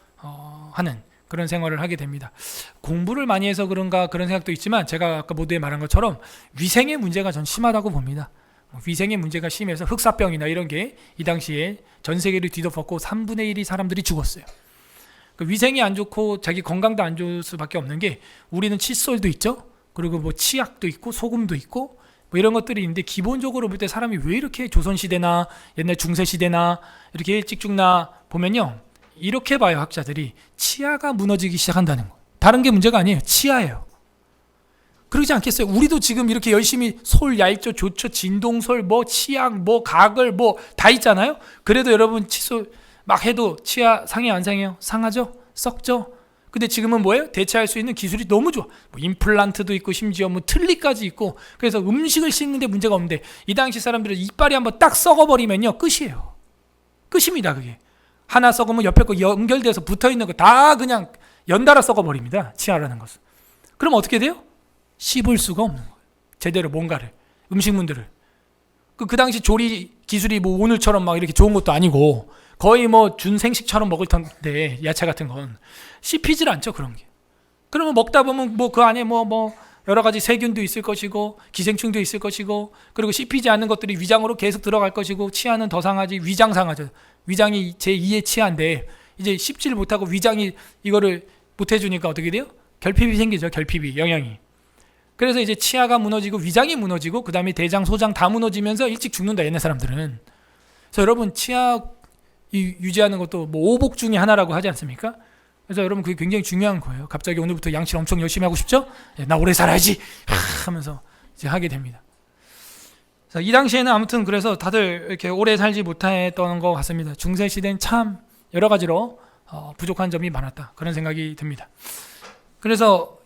하는 그런 생활을 하게 됩니다. 공부를 많이 해서 그런가 그런 생각도 있지만 제가 아까 모두에 말한 것처럼 위생의 문제가 전 심하다고 봅니다. 위생의 문제가 심해서 흑사병이나 이런 게 이 당시에 전 세계를 뒤덮었고 3분의 1이 사람들이 죽었어요. 위생이 안 좋고 자기 건강도 안 좋을 수밖에 없는 게 우리는 칫솔도 있죠. 그리고 뭐 치약도 있고 소금도 있고 뭐 이런 것들이 있는데 기본적으로 볼 때 사람이 왜 이렇게 조선시대나 옛날 중세시대나 이렇게 일찍 죽나 보면요. 이렇게 봐요. 학자들이 치아가 무너지기 시작한다는 거예요. 다른 게 문제가 아니에요. 치아예요. 그러지 않겠어요? 우리도 지금 이렇게 열심히 솔, 얄조, 조초, 진동솔, 뭐 치약, 뭐 가글, 뭐 다 있잖아요. 그래도 여러분 칫솔 막 해도 치아 상해요, 안 상해요? 상하죠? 썩죠? 근데 지금은 뭐예요? 대체할 수 있는 기술이 너무 좋아. 뭐 임플란트도 있고 심지어 뭐 틀니까지 있고 그래서 음식을 씹는데 문제가 없는데 이 당시 사람들은 이빨이 한번 딱 썩어버리면요 끝이에요. 끝입니다. 그게 하나 썩으면 옆에 거 연결돼서 붙어있는 거 다 그냥 연달아 썩어버립니다. 치아라는 것은. 그럼 어떻게 돼요? 씹을 수가 없는 거예요. 제대로 뭔가를 음식물들을 그 당시 조리 기술이 뭐 오늘처럼 막 이렇게 좋은 것도 아니고 거의 뭐 준생식처럼 먹을 텐데 야채 같은 건 씹히질 않죠. 그런 게. 그러면 먹다 보면 뭐 그 안에 뭐 여러 가지 세균도 있을 것이고 기생충도 있을 것이고 그리고 씹히지 않는 것들이 위장으로 계속 들어갈 것이고 치아는 더 상하지. 위장 상하죠. 위장이 제2의 치아인데 이제 씹지를 못하고 위장이 이거를 못 해주니까 어떻게 돼요? 결핍이 생기죠. 결핍이 영양이. 그래서 이제 치아가 무너지고 위장이 무너지고 그 다음에 대장, 소장 다 무너지면서 일찍 죽는다. 옛날 사람들은. 그래서 여러분 치아 유지하는 것도 뭐 오복 중에 하나라고 하지 않습니까? 그래서 여러분 그게 굉장히 중요한 거예요. 갑자기 오늘부터 양치를 엄청 열심히 하고 싶죠? 나 오래 살아야지 하면서 이제 하게 됩니다. 그래서 이 당시에는 아무튼 그래서 다들 이렇게 오래 살지 못했던 것 같습니다. 중세 시대는 참 여러 가지로 부족한 점이 많았다. 그런 생각이 듭니다. 그래서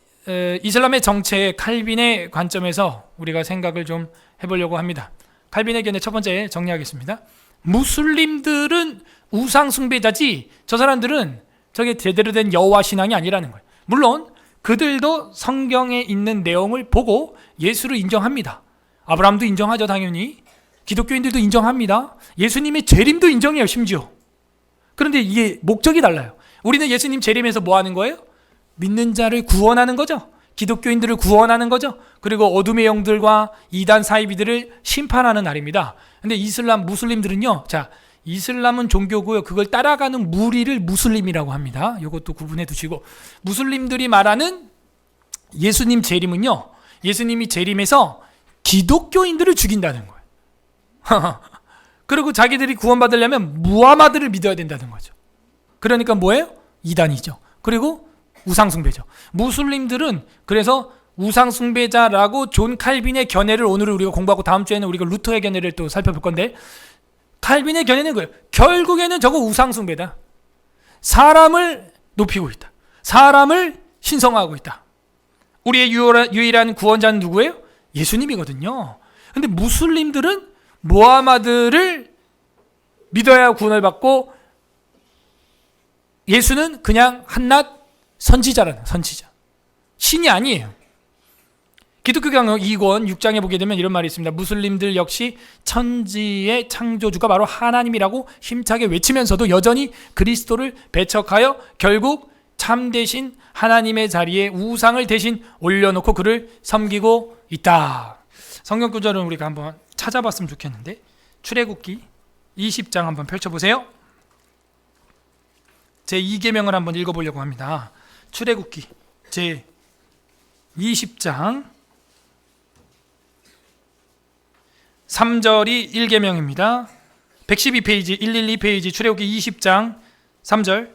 이슬람의 정체의 칼빈의 관점에서 우리가 생각을 좀 해보려고 합니다. 칼빈의 견해 첫 번째 정리하겠습니다. 무슬림들은 우상 숭배자지 저 사람들은 저게 제대로 된 여호와 신앙이 아니라는 거예요. 물론 그들도 성경에 있는 내용을 보고 예수를 인정합니다. 아브라함도 인정하죠. 당연히. 기독교인들도 인정합니다. 예수님의 재림도 인정해요. 심지어. 그런데 이게 목적이 달라요. 우리는 예수님 재림에서 뭐 하는 거예요? 믿는 자를 구원하는 거죠. 기독교인들을 구원하는 거죠. 그리고 어둠의 영들과 이단 사이비들을 심판하는 날입니다. 근데 이슬람 무슬림들은요. 자, 이슬람은 종교고요. 그걸 따라가는 무리를 무슬림이라고 합니다. 이것도 구분해 두시고 무슬림들이 말하는 예수님 재림은요. 예수님이 재림해서 기독교인들을 죽인다는 거예요. 그리고 자기들이 구원받으려면 무하마드를 믿어야 된다는 거죠. 그러니까 뭐예요? 이단이죠. 그리고 우상숭배죠. 무슬림들은 그래서 우상숭배자라고 존 칼빈의 견해를 오늘 우리가 공부하고 다음 주에는 우리가 루터의 견해를 또 살펴볼 건데 칼빈의 견해는 그래요. 결국에는 저거 우상숭배다. 사람을 높이고 있다. 사람을 신성화하고 있다. 우리의 유일한 구원자는 누구예요? 예수님이거든요. 근데 무슬림들은 무하마드를 믿어야 구원을 받고 예수는 그냥 한낱 선지자라는 선지자. 신이 아니에요. 기독교 강론 2권 6장에 보게 되면 이런 말이 있습니다. 무슬림들 역시 천지의 창조주가 바로 하나님이라고 힘차게 외치면서도 여전히 그리스도를 배척하여 결국 참되신 하나님의 자리에 우상을 대신 올려놓고 그를 섬기고 있다. 성경 구절은 우리가 한번 찾아봤으면 좋겠는데 출애굽기 20장 한번 펼쳐보세요. 제2계명을 한번 읽어보려고 합니다. 출애굽기 제20장 3절이 1계명입니다. 112페이지 112페이지 출애굽기 20장 3절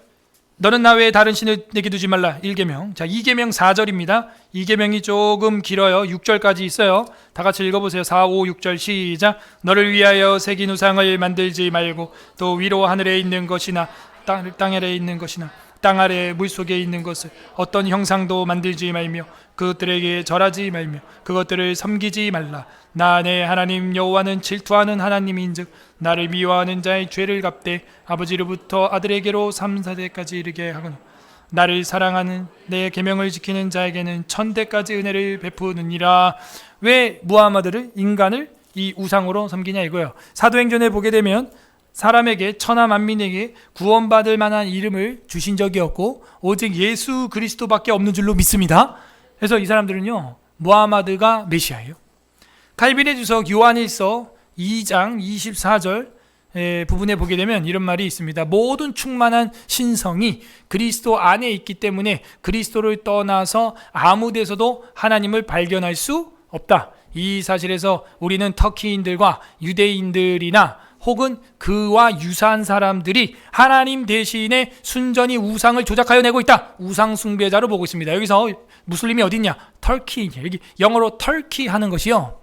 너는 나 외에 다른 신을 내게 두지 말라. 1계명. 자, 2계명 4절입니다. 2계명이 조금 길어요. 6절까지 있어요. 다 같이 읽어보세요. 4, 5, 6절 시작. 너를 위하여 새긴 우상을 만들지 말고 또 위로 하늘에 있는 것이나 땅 아래에 있는 것이나 땅 아래 물속에 있는 것을 어떤 형상도 만들지 말며 그것들에게 절하지 말며 그것들을 섬기지 말라. 나 내 하나님 여호와는 질투하는 하나님인즉 나를 미워하는 자의 죄를 갚되 아버지로부터 아들에게로 3, 4대까지 이르게 하거니 나를 사랑하는 내 계명을 지키는 자에게는 1000대까지 은혜를 베푸느니라. 왜 무하마드를 인간을 이 우상으로 섬기냐 이거예요. 사도행전에 보게 되면 사람에게 천하 만민에게 구원받을 만한 이름을 주신 적이 없고 오직 예수 그리스도밖에 없는 줄로 믿습니다. 그래서 이 사람들은요 무하마드가 메시아예요. 칼빈의 주석 요한일서 2장 24절 부분에 보게 되면 이런 말이 있습니다. 모든 충만한 신성이 그리스도 안에 있기 때문에 그리스도를 떠나서 아무 데서도 하나님을 발견할 수 없다. 이 사실에서 우리는 터키인들과 유대인들이나 혹은 그와 유사한 사람들이 하나님 대신에 순전히 우상을 조작하여 내고 있다. 우상 숭배자로 보고 있습니다. 여기서 무슬림이 어딨냐? 터키. 여기 영어로 터키 하는 것이요.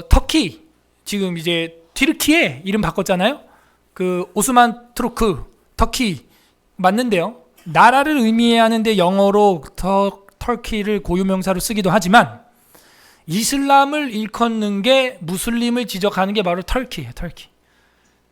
터키. 지금 이제 튀르키예 이름 바꿨잖아요. 그 오스만 투르크 터키 맞는데요. 나라를 의미하는데 영어로 터키를 고유명사로 쓰기도 하지만 이슬람을 일컫는 게 무슬림을 지적하는 게 바로 터키예요. 터키.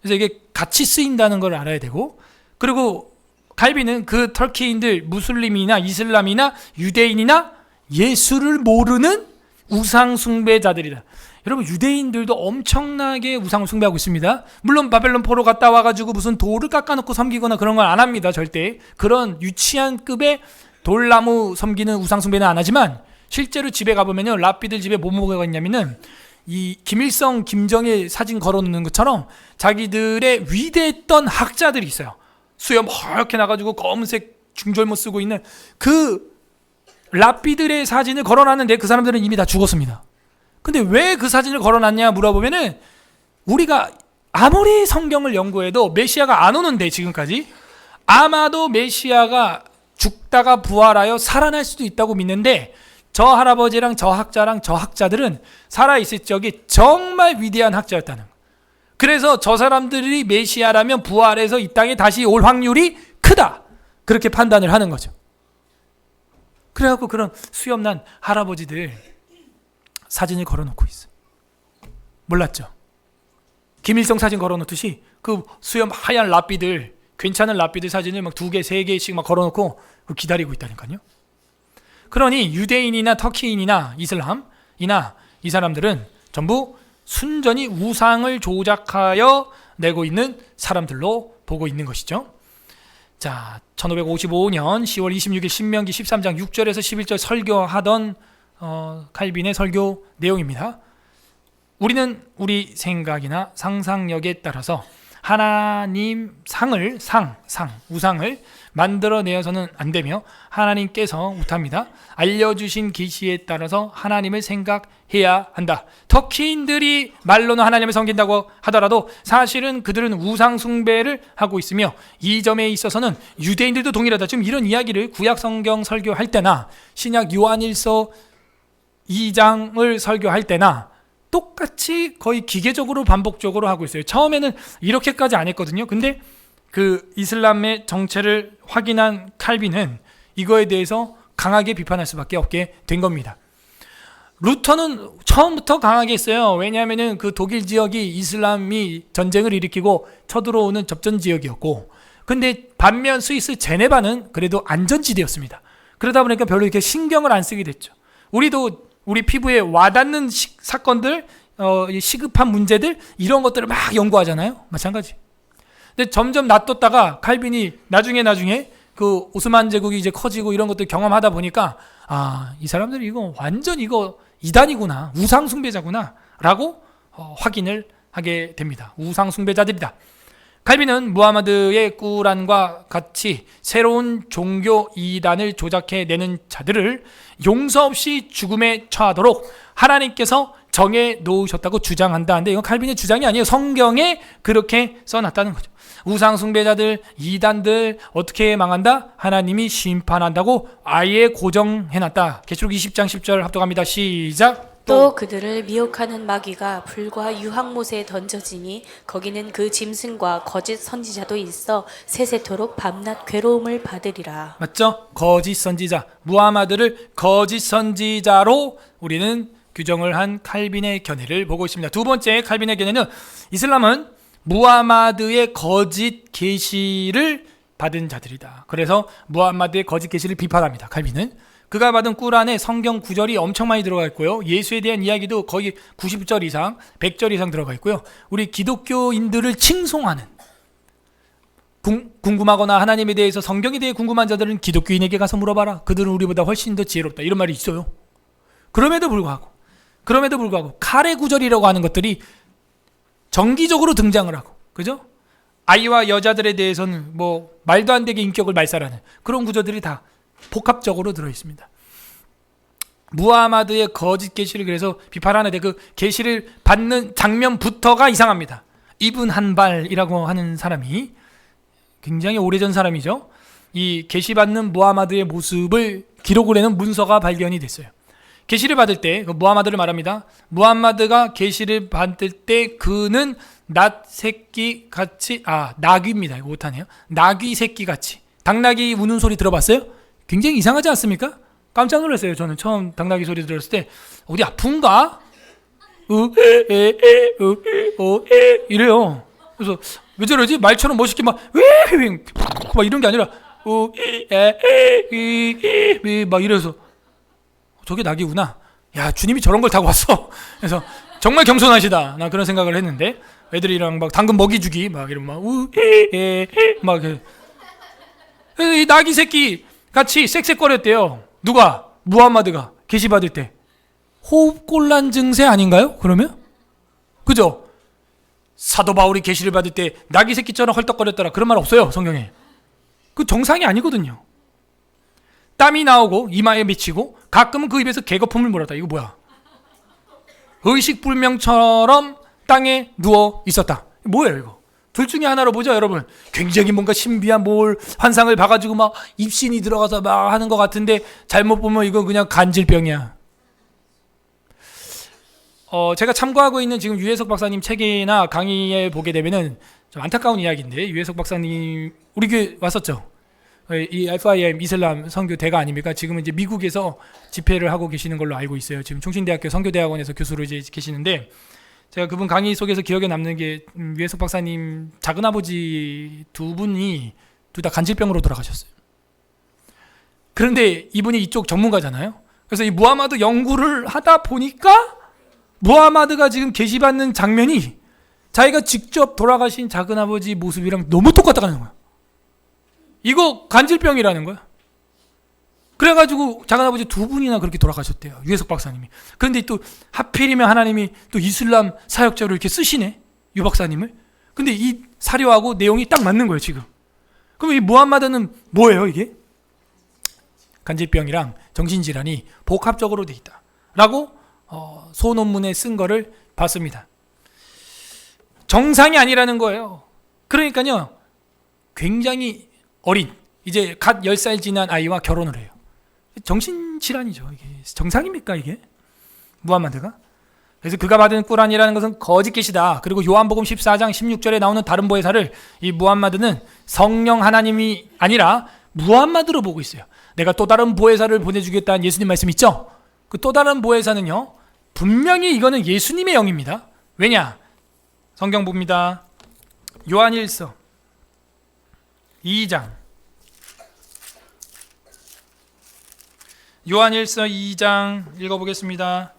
그래서 이게 같이 쓰인다는 걸 알아야 되고, 그리고 갈비는 그 터키인들 무슬림이나 이슬람이나 유대인이나 예수를 모르는 우상 숭배자들이다. 여러분, 유대인들도 엄청나게 우상을 숭배하고 있습니다. 물론 바벨론 포로 갔다 와가지고 무슨 돌을 깎아놓고 섬기거나 그런 걸 안 합니다. 절대. 그런 유치한 급의 돌나무 섬기는 우상 숭배는 안 하지만 실제로 집에 가보면요, 랍비들 집에 뭐 뭐가 있냐면은 이 김일성, 김정일 사진 걸어놓는 것처럼 자기들의 위대했던 학자들이 있어요. 수염 허옇게 나가지고 검은색 중절모 쓰고 있는 그 랍비들의 사진을 걸어놨는데 그 사람들은 이미 다 죽었습니다. 근데 왜 그 사진을 걸어놨냐 물어보면은 우리가 아무리 성경을 연구해도 메시아가 안 오는데 지금까지 아마도 메시아가 죽다가 부활하여 살아날 수도 있다고 믿는데 저 할아버지랑 저 학자랑 저 학자들은 살아있을 적에 정말 위대한 학자였다는 거예요. 그래서 저 사람들이 메시아라면 부활해서 이 땅에 다시 올 확률이 크다. 그렇게 판단을 하는 거죠. 그래갖고 그런 수염난 할아버지들 사진을 걸어놓고 있어요. 몰랐죠? 김일성 사진 걸어놓듯이 그 수염 하얀 랍비들, 괜찮은 랍비들 사진을 막 2개, 3개씩 막 걸어놓고 기다리고 있다니까요. 그러니 유대인이나 터키인이나 이슬람이나 이 사람들은 전부 순전히 우상을 조작하여 내고 있는 사람들로 보고 있는 것이죠. 자, 1555년 10월 26일 신명기 13장 6절에서 11절 설교하던 칼빈의 설교 내용입니다. 우리는 우리 생각이나 상상력에 따라서 하나님 우상을 만들어내어서는 안 되며 하나님께서 못합니다. 알려주신 계시에 따라서 하나님을 생각해야 한다. 터키인들이 말로는 하나님을 섬긴다고 하더라도 사실은 그들은 우상 숭배를 하고 있으며 이 점에 있어서는 유대인들도 동일하다. 지금 이런 이야기를 구약 성경 설교할 때나 신약 요한일서 2장을 설교할 때나 똑같이 거의 기계적으로 반복적으로 하고 있어요. 처음에는 이렇게까지 안 했거든요. 근데 그 이슬람의 정체를 확인한 칼빈은 이거에 대해서 강하게 비판할 수밖에 없게 된 겁니다. 루터는 처음부터 강하게 했어요. 왜냐하면 그 독일 지역이 이슬람이 전쟁을 일으키고 쳐들어오는 접전 지역이었고, 근데 반면 스위스 제네바는 그래도 안전지대였습니다. 그러다 보니까 별로 이렇게 신경을 안 쓰게 됐죠. 우리도 우리 피부에 와닿는 사건들, 시급한 문제들 이런 것들을 막 연구하잖아요. 마찬가지. 근데 점점 놔뒀다가 칼빈이 나중에 그 오스만 제국이 이제 커지고 이런 것들 경험하다 보니까 이 사람들이 이거 완전 이거 이단이구나, 우상 숭배자구나 라고 확인을 하게 됩니다. 우상 숭배자들이다. 칼빈은 무하마드의 꾸란과 같이 새로운 종교 이단을 조작해내는 자들을 용서 없이 죽음에 처하도록 하나님께서 정해 놓으셨다고 주장한다. 근데 이건 칼빈의 주장이 아니에요. 성경에 그렇게 써놨다는 거죠. 우상 숭배자들, 이단들 어떻게 망한다? 하나님이 심판한다고 아예 고정해놨다. 계시록 20장 10절 합독합니다. 시작. 또 그들을 미혹하는 마귀가 불과 유황못에 던져지니 거기는 그 짐승과 거짓 선지자도 있어 세세토록 밤낮 괴로움을 받으리라. 맞죠? 거짓 선지자, 무하마드를 거짓 선지자로 우리는 규정을 한 칼빈의 견해를 보고 있습니다. 두 번째 칼빈의 견해는 이슬람은 무하마드의 거짓 계시를 받은 자들이다. 그래서 무하마드의 거짓 계시를 비판합니다. 칼빈은 그가 받은 꾸란에 성경 구절이 엄청 많이 들어가 있고요. 예수에 대한 이야기도 거의 90절 이상, 100절 이상 들어가 있고요. 우리 기독교인들을 칭송하는, 궁금하거나 하나님에 대해서 성경에 대해 궁금한 자들은 기독교인에게 가서 물어봐라. 그들은 우리보다 훨씬 더 지혜롭다. 이런 말이 있어요. 그럼에도 불구하고 그럼에도 불구하고 카레 구절이라고 하는 것들이 정기적으로 등장을 하고, 그죠? 아이와 여자들에 대해서는 뭐 말도 안 되게 인격을 말살하는 그런 구절들이 다 복합적으로 들어 있습니다. 무하마드의 거짓 계시를 그래서 비판하는데 그 계시를 받는 장면부터가 이상합니다. 이븐 한발이라고 하는 사람이 굉장히 오래전 사람이죠. 이 계시받는 무하마드의 모습을 기록을 해놓은 문서가 발견이 됐어요. 계시를 받을 때 그 무하마드를 말합니다. 무하마드가 계시를 받을 때 그는 낫 새끼 같이 나귀입니다. 이거 못하네요. 나귀 새끼 같이. 당나귀 우는 소리 들어봤어요? 굉장히 이상하지 않습니까? 깜짝 놀랐어요. 저는 처음 당나귀 소리 들었을 때 어디 아픈가? 이래요. 그래서 왜 저러지? 말처럼 멋있게 막 이런 게 아니라 막 이래서 저게 낙이구나. 야, 주님이 저런 걸 타고 왔어. 그래서 정말 겸손하시다. 나 그런 생각을 했는데 애들이랑 막 당근 먹이 주기 막 이러면 막 이 낙이 새끼 같이 쌕쌕거렸대요. 누가? 무함마드가 계시 받을 때 호흡곤란 증세 아닌가요? 그러면? 그죠? 사도 바울이 계시를 받을 때 낙이 새끼처럼 헐떡거렸더라. 그런 말 없어요, 성경에. 그 정상이 아니거든요. 땀이 나오고 이마에 맺히고 가끔은 그 입에서 개거품을 몰았다. 이거 뭐야? 의식불명처럼 땅에 누워 있었다. 뭐예요 이거? 둘 중에 하나로 보죠, 여러분. 굉장히 뭔가 신비한 뭘 환상을 봐가지고 막 입신이 들어가서 막 하는 것 같은데 잘못 보면 이건 그냥 간질병이야. 제가 참고하고 있는 지금 유해석 박사님 책이나 강의에 보게 되면은 좀 안타까운 이야기인데, 유해석 박사님 우리 교회 왔었죠. 이 FIM 이슬람 선교대가 아닙니까? 지금은 이제 미국에서 집회를 하고 계시는 걸로 알고 있어요. 지금 총신대학교 선교대학원에서 교수로 이제 계시는데, 제가 그분 강의 속에서 기억에 남는 게 유해석 박사님 작은아버지 두 분이 둘 다 간질병으로 돌아가셨어요. 그런데 이분이 이쪽 전문가잖아요. 그래서 이 무하마드 연구를 하다 보니까 무하마드가 지금 계시받는 장면이 자기가 직접 돌아가신 작은아버지 모습이랑 너무 똑같다는 거야. 이거 간질병이라는 거야. 그래가지고 작은아버지 두 분이나 그렇게 돌아가셨대요, 유해석 박사님이. 그런데 또 하필이면 하나님이 또 이슬람 사역자로 이렇게 쓰시네, 유 박사님을. 근데 이 사료하고 내용이 딱 맞는 거예요 지금. 그럼 이 무함마드는 뭐예요 이게? 간질병이랑 정신질환이 복합적으로 돼 있다 라고 소논문에 쓴 거를 봤습니다. 정상이 아니라는 거예요. 그러니까요, 굉장히 어린, 이제 갓 10살 지난 아이와 결혼을 해요. 정신질환이죠. 이게 정상입니까 이게? 무함마드가? 그래서 그가 받은 꾸란이라는 것은 거짓 계시다. 그리고 요한복음 14장 16절에 나오는 다른 보혜사를 이 무함마드는 성령 하나님이 아니라 무함마드로 보고 있어요. 내가 또 다른 보혜사를 보내주겠다는 예수님 말씀 있죠? 그 또 다른 보혜사는요, 분명히 이거는 예수님의 영입니다. 왜냐? 성경 봅니다. 요한일서 2장, 요한일서 2장 읽어보겠습니다.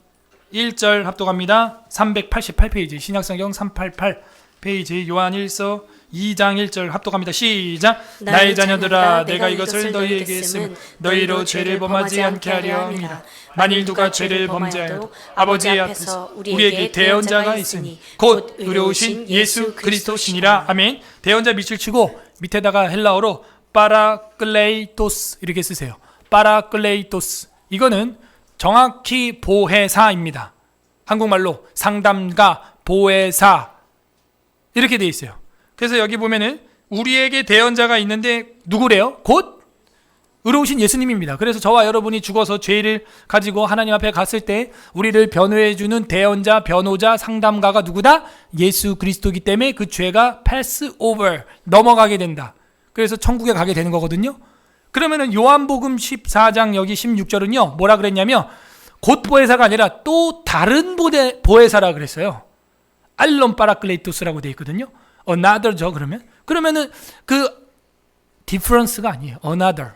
1절 합독합니다. 388페이지, 신약성경 388페이지, 요한일서 2장 1절 합독합니다. 시작. 나의 자녀들아, 내가 이것을 너희에게 했음 너희로 죄를 범하지 않게 하려 함이라. 만일 누가 죄를 범죄하여도 아버지 앞에서 우리에게 대언자가 있으니 곧 의로우신 예수 그리스도시니라. 아멘. 대언자 밑줄 치고 밑에다가 헬라어로 파라클레이토스 이렇게 쓰세요. 파라클레이토스. 이거는 정확히 보혜사입니다. 한국말로 상담가, 보혜사 이렇게 돼 있어요. 그래서 여기 보면은 우리에게 대언자가 있는데 누구래요? 곧 의로우신 예수님입니다. 그래서 저와 여러분이 죽어서 죄를 가지고 하나님 앞에 갔을 때 우리를 변호해주는 대언자, 변호자, 상담가가 누구다? 예수 그리스도이기 때문에 그 죄가 패스 오버, 넘어가게 된다. 그래서 천국에 가게 되는 거거든요. 그러면은 요한복음 14장 여기 16절은요 뭐라 그랬냐면 곧 보혜사가 아니라 또 다른 보혜사라 그랬어요. 알론 파라클레이토스라고 되어 있거든요. another죠. 그러면은 그 difference가 아니에요. another.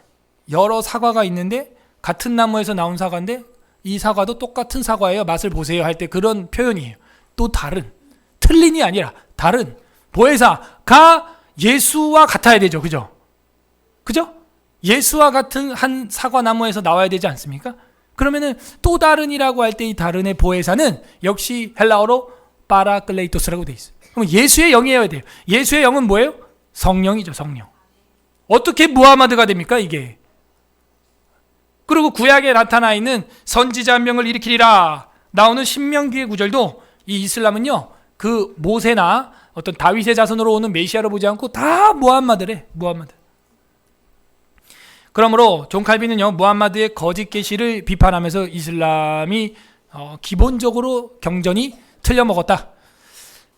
여러 사과가 있는데 같은 나무에서 나온 사과인데 이 사과도 똑같은 사과예요. 맛을 보세요 할 때 그런 표현이에요. 또 다른, 틀린이 아니라 다른 보혜사가 예수와 같아야 되죠. 그죠? 예수와 같은 한 사과나무에서 나와야 되지 않습니까? 그러면은 또 다른이라고 할 때 이 다른의 보혜사는 역시 헬라어로 파라클레이토스라고 돼 있어요. 그럼 예수의 영이어야 돼요. 예수의 영은 뭐예요? 성령이죠, 성령. 어떻게 무하마드가 됩니까, 이게? 그리고 구약에 나타나 있는 선지자 한 명을 일으키리라 나오는 신명기의 구절도 이 이슬람은요, 그 모세나 어떤 다윗의 자손으로 오는 메시아를 보지 않고 다 무함마드래, 무함마드. 그러므로 존 칼빈은요, 무함마드의 거짓 계시를 비판하면서 이슬람이 기본적으로 경전이 틀려먹었다.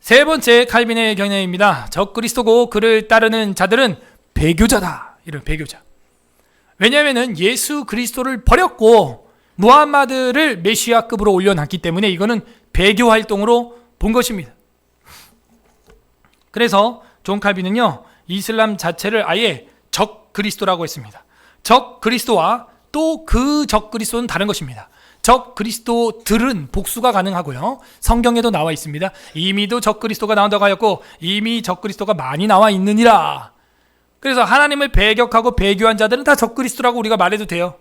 세 번째 칼빈의 견해입니다. 적그리스도고 그를 따르는 자들은 배교자다. 이런 배교자. 왜냐하면 예수 그리스도를 버렸고 무함마드를 메시아급으로 올려놨기 때문에 이거는 배교 활동으로 본 것입니다. 그래서 존 칼빈은요, 이슬람 자체를 아예 적 그리스도라고 했습니다. 적 그리스도와 또 그 적 그리스도는 다른 것입니다. 적 그리스도들은 복수가 가능하고요. 성경에도 나와 있습니다. 이미도 적 그리스도가 나온다고 하였고 이미 적 그리스도가 많이 나와 있느니라. 그래서 하나님을 배격하고 배교한 자들은 다 적 그리스도라고 우리가 말해도 돼요.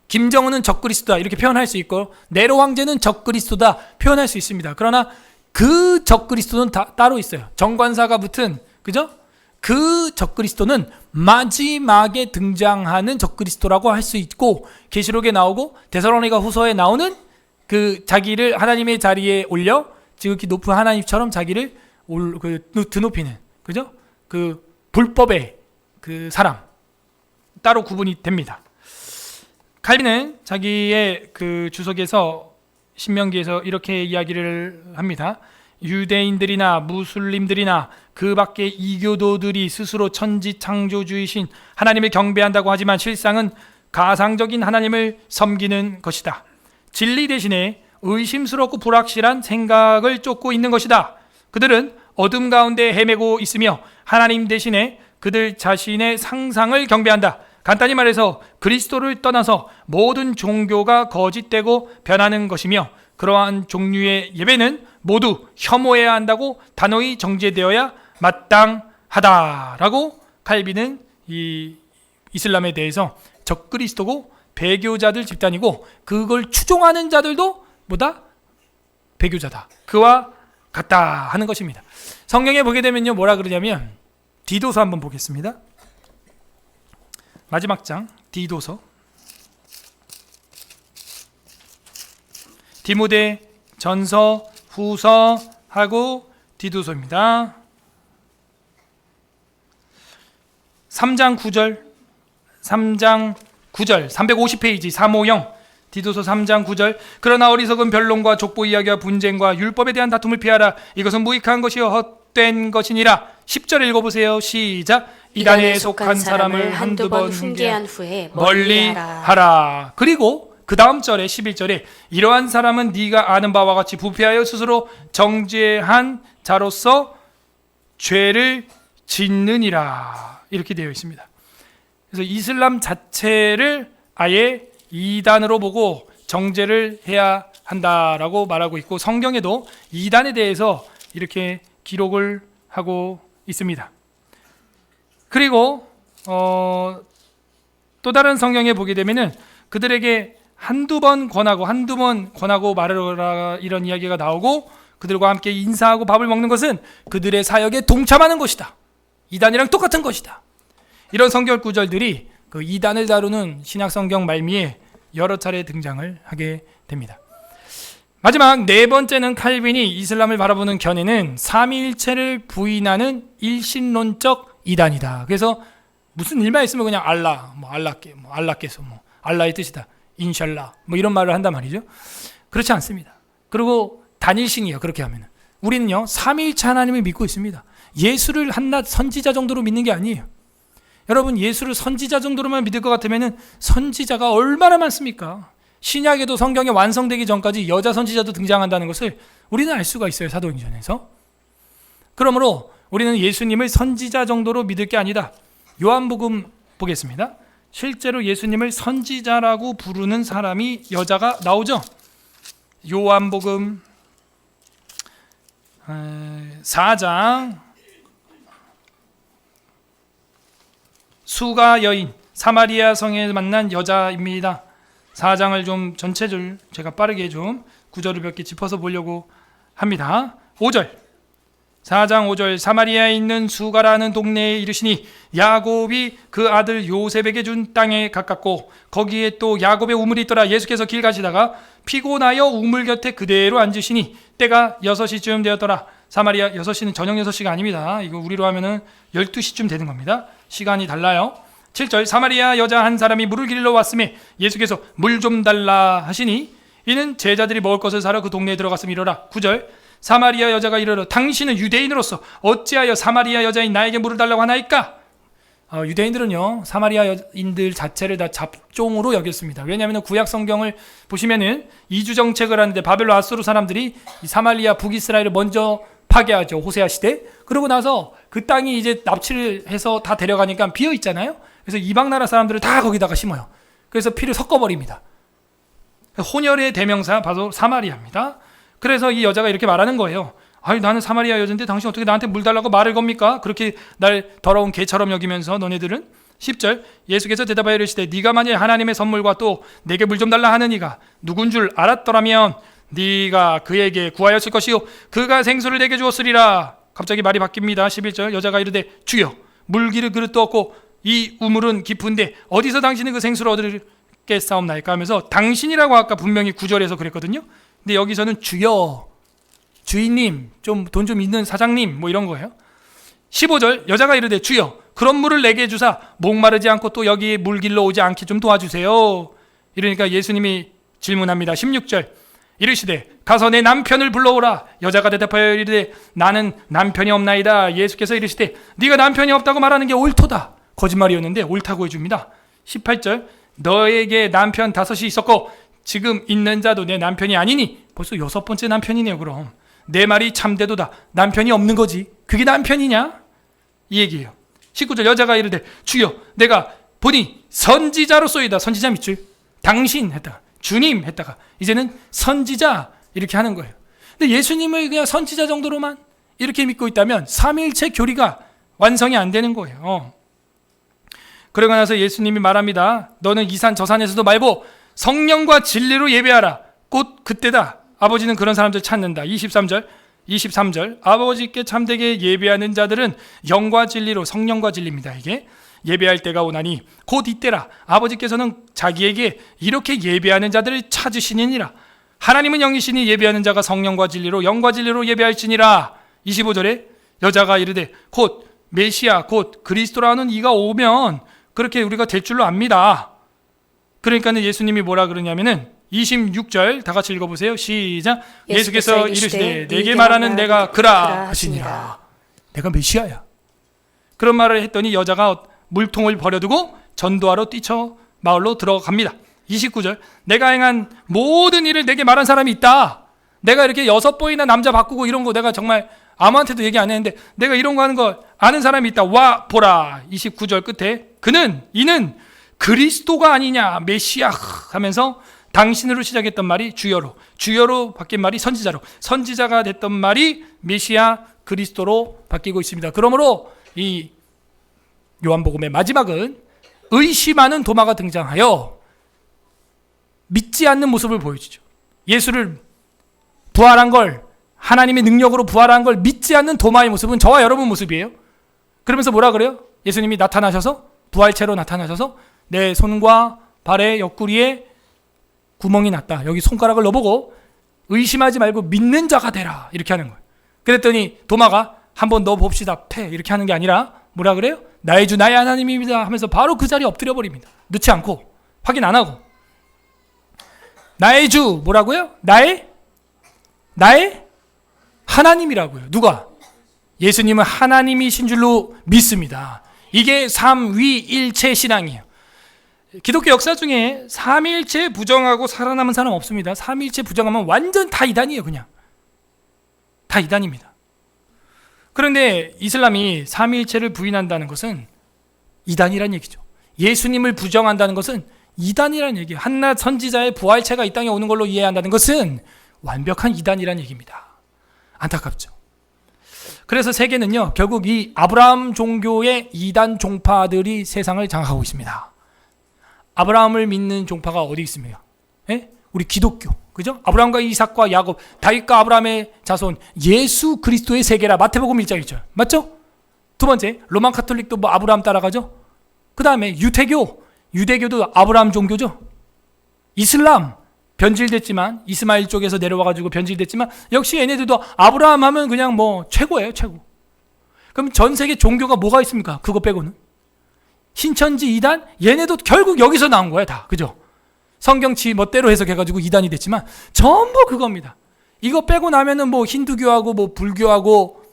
김정은은 적 그리스도다 이렇게 표현할 수 있고 네로 황제는 적 그리스도다 표현할 수 있습니다. 그러나 그 적 그리스도는 따로 있어요. 정관사가 붙은, 그죠? 그 적그리스도는 마지막에 등장하는 적그리스도라고 할 수 있고 계시록에 나오고 데살로니가 후서에 나오는 그 자기를 하나님의 자리에 올려 지극히 높은 하나님처럼 자기를 드높이는, 그죠? 그 불법의 그 사람 따로 구분이 됩니다. 칼빈은 자기의 그 주석에서 신명기에서 이렇게 이야기를 합니다. 유대인들이나 무슬림들이나 그 밖의 이교도들이 스스로 천지 창조주이신 하나님을 경배한다고 하지만 실상은 가상적인 하나님을 섬기는 것이다. 진리 대신에 의심스럽고 불확실한 생각을 쫓고 있는 것이다. 그들은 어둠 가운데 헤매고 있으며 하나님 대신에 그들 자신의 상상을 경배한다. 간단히 말해서 그리스도를 떠나서 모든 종교가 거짓되고 변하는 것이며 그러한 종류의 예배는 모두 혐오해야 한다고 단호히 정죄되어야 마땅하다라고 칼빈은 이 이슬람에 대해서 적그리스도고 배교자들 집단이고 그걸 추종하는 자들도 뭐다? 배교자다. 그와 같다 하는 것입니다. 성경에 보게 되면요, 뭐라 그러냐면 디도서 한번 보겠습니다. 마지막 장 디도서. 디모데 전서, 후서 하고 디도서입니다. 3장 9절 350페이지 350 디도서 3장 9절. 그러나 어리석은 변론과 족보 이야기와 분쟁과 율법에 대한 다툼을 피하라. 이것은 무익한 것이요 헛된 것이니라. 10절 읽어보세요. 시작. 이단에 속한 사람을 한두 번 훈계한 후에 멀리하라. 그리고 그 다음 절에 11절에 이러한 사람은 네가 아는 바와 같이 부패하여 스스로 정죄한 자로서 죄를 짓느니라. 이렇게 되어 있습니다. 그래서 이슬람 자체를 아예 이단으로 보고 정죄를 해야 한다라고 말하고 있고 성경에도 이단에 대해서 이렇게 기록을 하고 있습니다. 그리고 또 다른 성경에 보게 되면은 그들에게 한두 번 권하고 말하라 이런 이야기가 나오고 그들과 함께 인사하고 밥을 먹는 것은 그들의 사역에 동참하는 것이다. 이단이랑 똑같은 것이다. 이런 성경 구절들이 그 이단을 다루는 신약 성경 말미에 여러 차례 등장을 하게 됩니다. 마지막 네 번째는 칼빈이 이슬람을 바라보는 견해는 삼위일체를 부인하는 일신론적 이단이다. 그래서 무슨 일만 있으면 그냥 알라, 알라께서 알라의 뜻이다. 인샬라 이런 말을 한단 말이죠. 그렇지 않습니다. 그리고 단일신이에요. 그렇게 하면 우리는요 삼위일체 하나님을 믿고 있습니다. 예수를 한낱 선지자 정도로 믿는 게 아니에요. 여러분 예수를 선지자 정도로만 믿을 것 같으면 선지자가 얼마나 많습니까? 신약에도 성경에 완성되기 전까지 여자 선지자도 등장한다는 것을 우리는 알 수가 있어요. 사도행전에서. 그러므로 우리는 예수님을 선지자 정도로 믿을 게 아니다. 요한복음 보겠습니다. 실제로 예수님을 선지자라고 부르는 사람이 여자가 나오죠. 요한복음 4장 수가 여인 사마리아 성에 만난 여자입니다. 4장을 좀 전체줄 제가 빠르게 좀 구절을 몇 개 짚어서 보려고 합니다. 5절 4장 5절 사마리아에 있는 수가라는 동네에 이르시니 야곱이 그 아들 요셉에게 준 땅에 가깝고 거기에 또 야곱의 우물이 있더라. 예수께서 길 가시다가 피곤하여 우물 곁에 그대로 앉으시니 때가 6시쯤 되었더라. 사마리아 6시는 저녁 6시가 아닙니다. 이거 우리로 하면은 12시쯤 되는 겁니다. 시간이 달라요. 7절 사마리아 여자 한 사람이 물을 길러 왔음에 예수께서 물 좀 달라 하시니 이는 제자들이 먹을 것을 사러 그 동네에 들어갔음이로라. 9절 사마리아 여자가 이르러 당신은 유대인으로서 어찌하여 사마리아 여자인 나에게 물을 달라고 하나이까? 유대인들은요 사마리아인들 자체를 다 잡종으로 여겼습니다. 왜냐하면 구약 성경을 보시면은 이주 정책을 하는데 바벨론 아수르 사람들이 이 사마리아 북이스라엘을 먼저 파괴하죠. 호세아 시대. 그러고 나서 그 땅이 이제 납치를 해서 다 데려가니까 비어 있잖아요. 그래서 이방 나라 사람들을 다 거기다가 심어요. 그래서 피를 섞어버립니다. 혼혈의 대명사 바로 사마리아입니다. 그래서 이 여자가 이렇게 말하는 거예요. 아니 나는 사마리아 여자인데 당신 어떻게 나한테 물 달라고 말을 겁니까? 그렇게 날 더러운 개처럼 여기면서 너네들은 10절 예수께서 대답하여 이르시되 네가 만일 하나님의 선물과 또 내게 물 좀 달라 하는 이가 누군 줄 알았더라면 네가 그에게 구하였을 것이요 그가 생수를 내게 주었으리라. 갑자기 말이 바뀝니다. 11절 여자가 이르되 주여 물기를 그릇도 없고 이 우물은 깊은데 어디서 당신이 그 생수를 얻으겠사옵나이까 하면서 당신이라고 아까 분명히 9절에서 그랬거든요. 근데 여기서는 주여 주인님 좀 돈 좀 있는 사장님 뭐 이런 거예요. 15절 여자가 이르되 주여 그런 물을 내게 주사 목마르지 않고 또 여기에 물 길러 오지 않게 좀 도와주세요. 이러니까 예수님이 질문합니다. 16절 이르시되 가서 내 남편을 불러오라. 여자가 대답하여 이르되 나는 남편이 없나이다. 예수께서 이르시되 네가 남편이 없다고 말하는 게 옳도다. 거짓말이었는데 옳다고 해줍니다. 18절 너에게 남편 5이 있었고 지금 있는 자도 내 남편이 아니니 벌써 6번째 남편이네요. 그럼 내 말이 참되도다. 남편이 없는 거지. 그게 남편이냐? 이 얘기예요. 19절 여자가 이르되 주여 내가 보니 선지자로소이다. 선지자 밑줄 당신 했다가 주님 했다가 이제는 선지자 이렇게 하는 거예요. 근데 예수님을 그냥 선지자 정도로만 이렇게 믿고 있다면 삼위일체 교리가 완성이 안 되는 거예요. 그러고 나서 예수님이 말합니다. 너는 이 산 저 산에서도 말고 성령과 진리로 예배하라. 곧 그때다. 아버지는 그런 사람들 찾는다. 23절 아버지께 참되게 예배하는 자들은 영과 진리로 성령과 진리입니다. 이게 예배할 때가 오나니 곧 이때라. 아버지께서는 자기에게 이렇게 예배하는 자들을 찾으시니라. 하나님은 영이시니 예배하는 자가 성령과 진리로 영과 진리로 예배할지니라. 25절에 여자가 이르되 곧 메시아 곧 그리스도라는 이가 오면 그렇게 우리가 될 줄로 압니다. 그러니까 예수님이 뭐라 그러냐면은 26절 다 같이 읽어보세요. 시작. 예수께서 이르시되 내게 말하는 내가 그라 하시니라. 내가 메시아야. 그런 말을 했더니 여자가 물통을 버려두고 전도하러 뛰쳐 마을로 들어갑니다. 29절 내가 행한 모든 일을 내게 말한 사람이 있다. 내가 이렇게 6번이나 남자 바꾸고 이런 거 내가 정말 아무한테도 얘기 안 했는데 내가 이런 거 하는 거 아는 사람이 있다. 와 보라. 29절 끝에 이는 그리스도가 아니냐 메시아 하면서 당신으로 시작했던 말이 주여로 바뀐 말이 선지자가 됐던 말이 메시아 그리스도로 바뀌고 있습니다. 그러므로 이 요한복음의 마지막은 의심하는 도마가 등장하여 믿지 않는 모습을 보여주죠. 예수를 부활한 걸 하나님의 능력으로 부활한 걸 믿지 않는 도마의 모습은 저와 여러분 모습이에요. 그러면서 뭐라 그래요? 예수님이 나타나셔서 부활체로 나타나셔서 내 손과 발의 옆구리에 구멍이 났다. 여기 손가락을 넣어보고 의심하지 말고 믿는 자가 되라. 이렇게 하는 거예요. 그랬더니 도마가 한번 넣어봅시다. 패 이렇게 하는 게 아니라 뭐라 그래요? 나의 주 나의 하나님입니다 하면서 바로 그 자리에 엎드려 버립니다. 넣지 않고 확인 안 하고 나의 주 뭐라고요? 나의 하나님이라고요. 누가? 예수님은 하나님이신 줄로 믿습니다. 이게 삼위일체 신앙이에요. 기독교 역사 중에 삼위일체 부정하고 살아남은 사람 없습니다. 삼위일체 부정하면 완전 다 이단이에요. 그냥 다 이단입니다. 그런데 이슬람이 삼위일체를 부인한다는 것은 이단이란 얘기죠. 예수님을 부정한다는 것은 이단이란 얘기예요. 한낱 선지자의 부활체가 이 땅에 오는 걸로 이해한다는 것은 완벽한 이단이란 얘기입니다. 안타깝죠. 그래서 세계는요 결국 이 아브라함 종교의 이단 종파들이 세상을 장악하고 있습니다. 아브라함을 믿는 종파가 어디 있습니까? 예? 우리 기독교, 그죠? 아브라함과 이삭과 야곱, 다윗과 아브라함의 자손, 예수 그리스도의 세계라. 마태복음 1장 1절. 맞죠? 두 번째, 로마 카톨릭도 뭐 아브라함 따라가죠? 그 다음에 유대교도 아브라함 종교죠? 이슬람, 변질됐지만, 이스마일 쪽에서 내려와가지고 변질됐지만, 역시 얘네들도 아브라함 하면 그냥 뭐 최고예요, 최고. 그럼 전 세계 종교가 뭐가 있습니까? 그거 빼고는. 신천지 이단, 얘네도 결국 여기서 나온 거야, 다. 그죠? 성경치 멋대로 해석해가지고 이단이 됐지만, 전부 그겁니다. 이거 빼고 나면은 뭐 힌두교하고 뭐 불교하고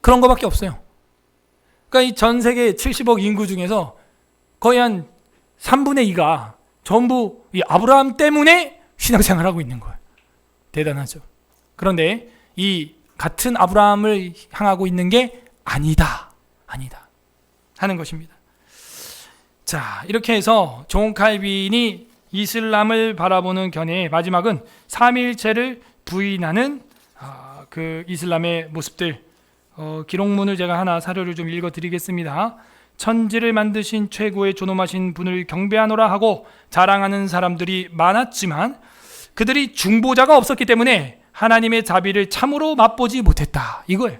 그런 거밖에 없어요. 그러니까 이 전 세계 70억 인구 중에서 거의 한 3분의 2가 전부 이 아브라함 때문에 신앙생활을 하고 있는 거예요. 대단하죠. 그런데 이 같은 아브라함을 향하고 있는 게 아니다 하는 것입니다. 자, 이렇게 해서 존 칼빈이 이슬람을 바라보는 견해의 마지막은 삼위일체를 부인하는 그 이슬람의 모습들, 기록문을 제가 하나 사료를 좀 읽어드리겠습니다. 천지를 만드신 최고의 존엄하신 분을 경배하노라 하고 자랑하는 사람들이 많았지만 그들이 중보자가 없었기 때문에 하나님의 자비를 참으로 맛보지 못했다. 이거예요.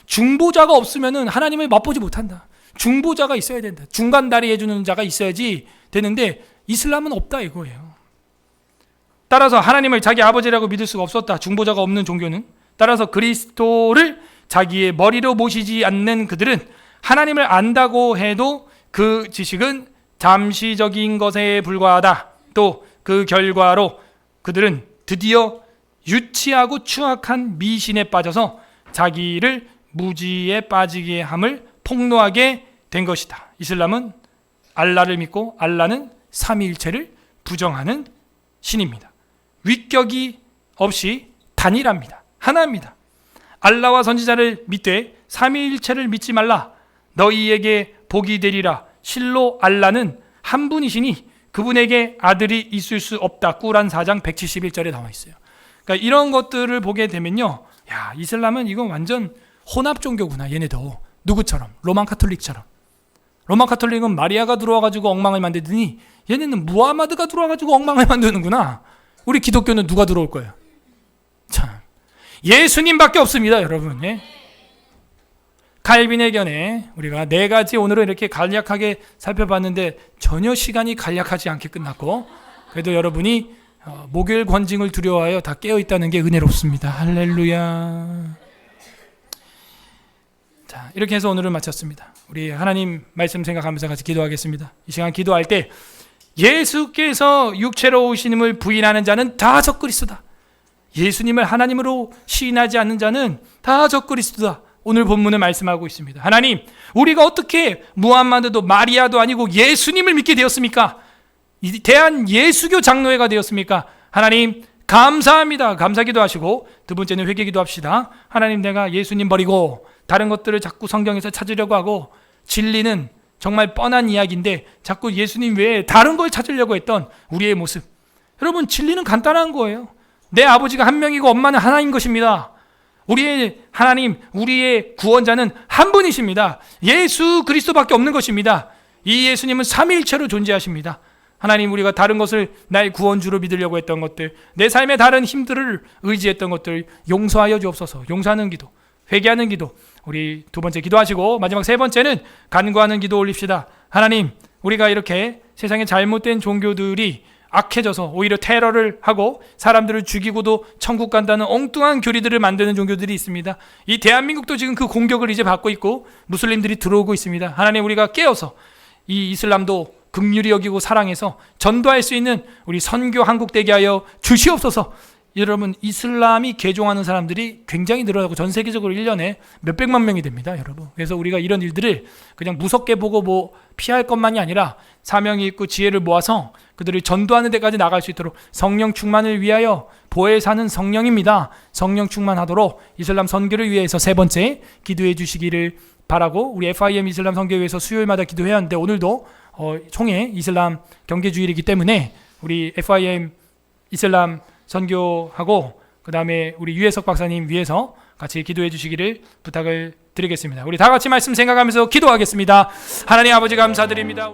중보자가 없으면 하나님을 맛보지 못한다. 중보자가 있어야 된다. 중간다리 해주는 자가 있어야지 되는데 이슬람은 없다 이거예요. 따라서 하나님을 자기 아버지라고 믿을 수가 없었다. 중보자가 없는 종교는. 따라서 그리스도를 자기의 머리로 모시지 않는 그들은 하나님을 안다고 해도 그 지식은 잠시적인 것에 불과하다. 또 그 결과로 그들은 드디어 유치하고 추악한 미신에 빠져서 자기를 무지에 빠지게 함을 폭로하게 된 것이다. 이슬람은 알라를 믿고 알라는 삼위일체를 부정하는 신입니다. 위격이 없이 단일합니다. 하나입니다. 알라와 선지자를 믿되 삼위일체를 믿지 말라. 너희에게 복이 되리라. 실로 알라는 한 분이시니 그분에게 아들이 있을 수 없다. 꾸란 4장 171절에 나와 있어요. 그러니까 이런 것들을 보게 되면요, 야, 이슬람은 이건 완전 혼합 종교구나. 얘네도 누구처럼? 로마 카톨릭처럼. 로마 카톨릭은 마리아가 들어와가지고 엉망을 만들더니 얘네는 무하마드가 들어와가지고 엉망을 만드는구나. 우리 기독교는 누가 들어올 거예요? 참, 예수님밖에 없습니다, 여러분. 예? 칼빈의 견해, 우리가 4가지 오늘은 이렇게 간략하게 살펴봤는데 전혀 시간이 간략하지 않게 끝났고, 그래도 여러분이 목요일 권징을 두려워하여 다 깨어있다는 게 은혜롭습니다. 할렐루야. 자, 이렇게 해서 오늘을 마쳤습니다. 우리 하나님 말씀 생각하면서 같이 기도하겠습니다. 이 시간 기도할 때 예수께서 육체로 오시님을 부인하는 자는 다 적그리스도다. 예수님을 하나님으로 시인하지 않는 자는 다 적그리스도다. 오늘 본문을 말씀하고 있습니다. 하나님, 우리가 어떻게 무함마드도 마리아도 아니고 예수님을 믿게 되었습니까? 대한 예수교 장로회가 되었습니까? 하나님 감사합니다. 감사기도 하시고, 두 번째는 회개기도 합시다. 하나님, 내가 예수님 버리고 다른 것들을 자꾸 성경에서 찾으려고 하고, 진리는 정말 뻔한 이야기인데 자꾸 예수님 외에 다른 걸 찾으려고 했던 우리의 모습. 여러분, 진리는 간단한 거예요. 내 아버지가 한 명이고 엄마는 하나인 것입니다. 우리의 하나님, 우리의 구원자는 한 분이십니다. 예수 그리스도밖에 없는 것입니다. 이 예수님은 삼위일체로 존재하십니다. 하나님, 우리가 다른 것을 나의 구원주로 믿으려고 했던 것들, 내 삶의 다른 힘들을 의지했던 것들 용서하여 주옵소서. 용서하는 기도, 회개하는 기도, 우리 두 번째 기도하시고, 마지막 세 번째는 간구하는 기도 올립시다. 하나님, 우리가 이렇게 세상에 잘못된 종교들이 악해져서 오히려 테러를 하고 사람들을 죽이고도 천국 간다는 엉뚱한 교리들을 만드는 종교들이 있습니다. 이 대한민국도 지금 그 공격을 이제 받고 있고 무슬림들이 들어오고 있습니다. 하나님, 우리가 깨어서 이 이슬람도 긍휼히 여기고 사랑해서 전도할 수 있는 우리 선교 한국 되게 하여 주시옵소서. 여러분, 이슬람이 개종하는 사람들이 굉장히 늘어나고 전 세계적으로 1년에 몇백만 명이 됩니다, 여러분. 그래서 우리가 이런 일들을 그냥 무섭게 보고 뭐 피할 것만이 아니라 사명이 있고 지혜를 모아서 그들을 전도하는 데까지 나갈 수 있도록 성령 충만을 위하여 보혜 사는 성령입니다. 성령 충만하도록 이슬람 선교를 위해서 세 번째 기도해 주시기를 바라고, 우리 FIM 이슬람 선교회에서 수요일마다 기도해야 하는데 오늘도 총회 이슬람 경계주일이기 때문에 우리 FIM 이슬람 선교하고 그 다음에 우리 유해석 박사님 위해서 같이 기도해 주시기를 부탁을 드리겠습니다. 우리 다 같이 말씀 생각하면서 기도하겠습니다. 하나님 아버지 감사드립니다.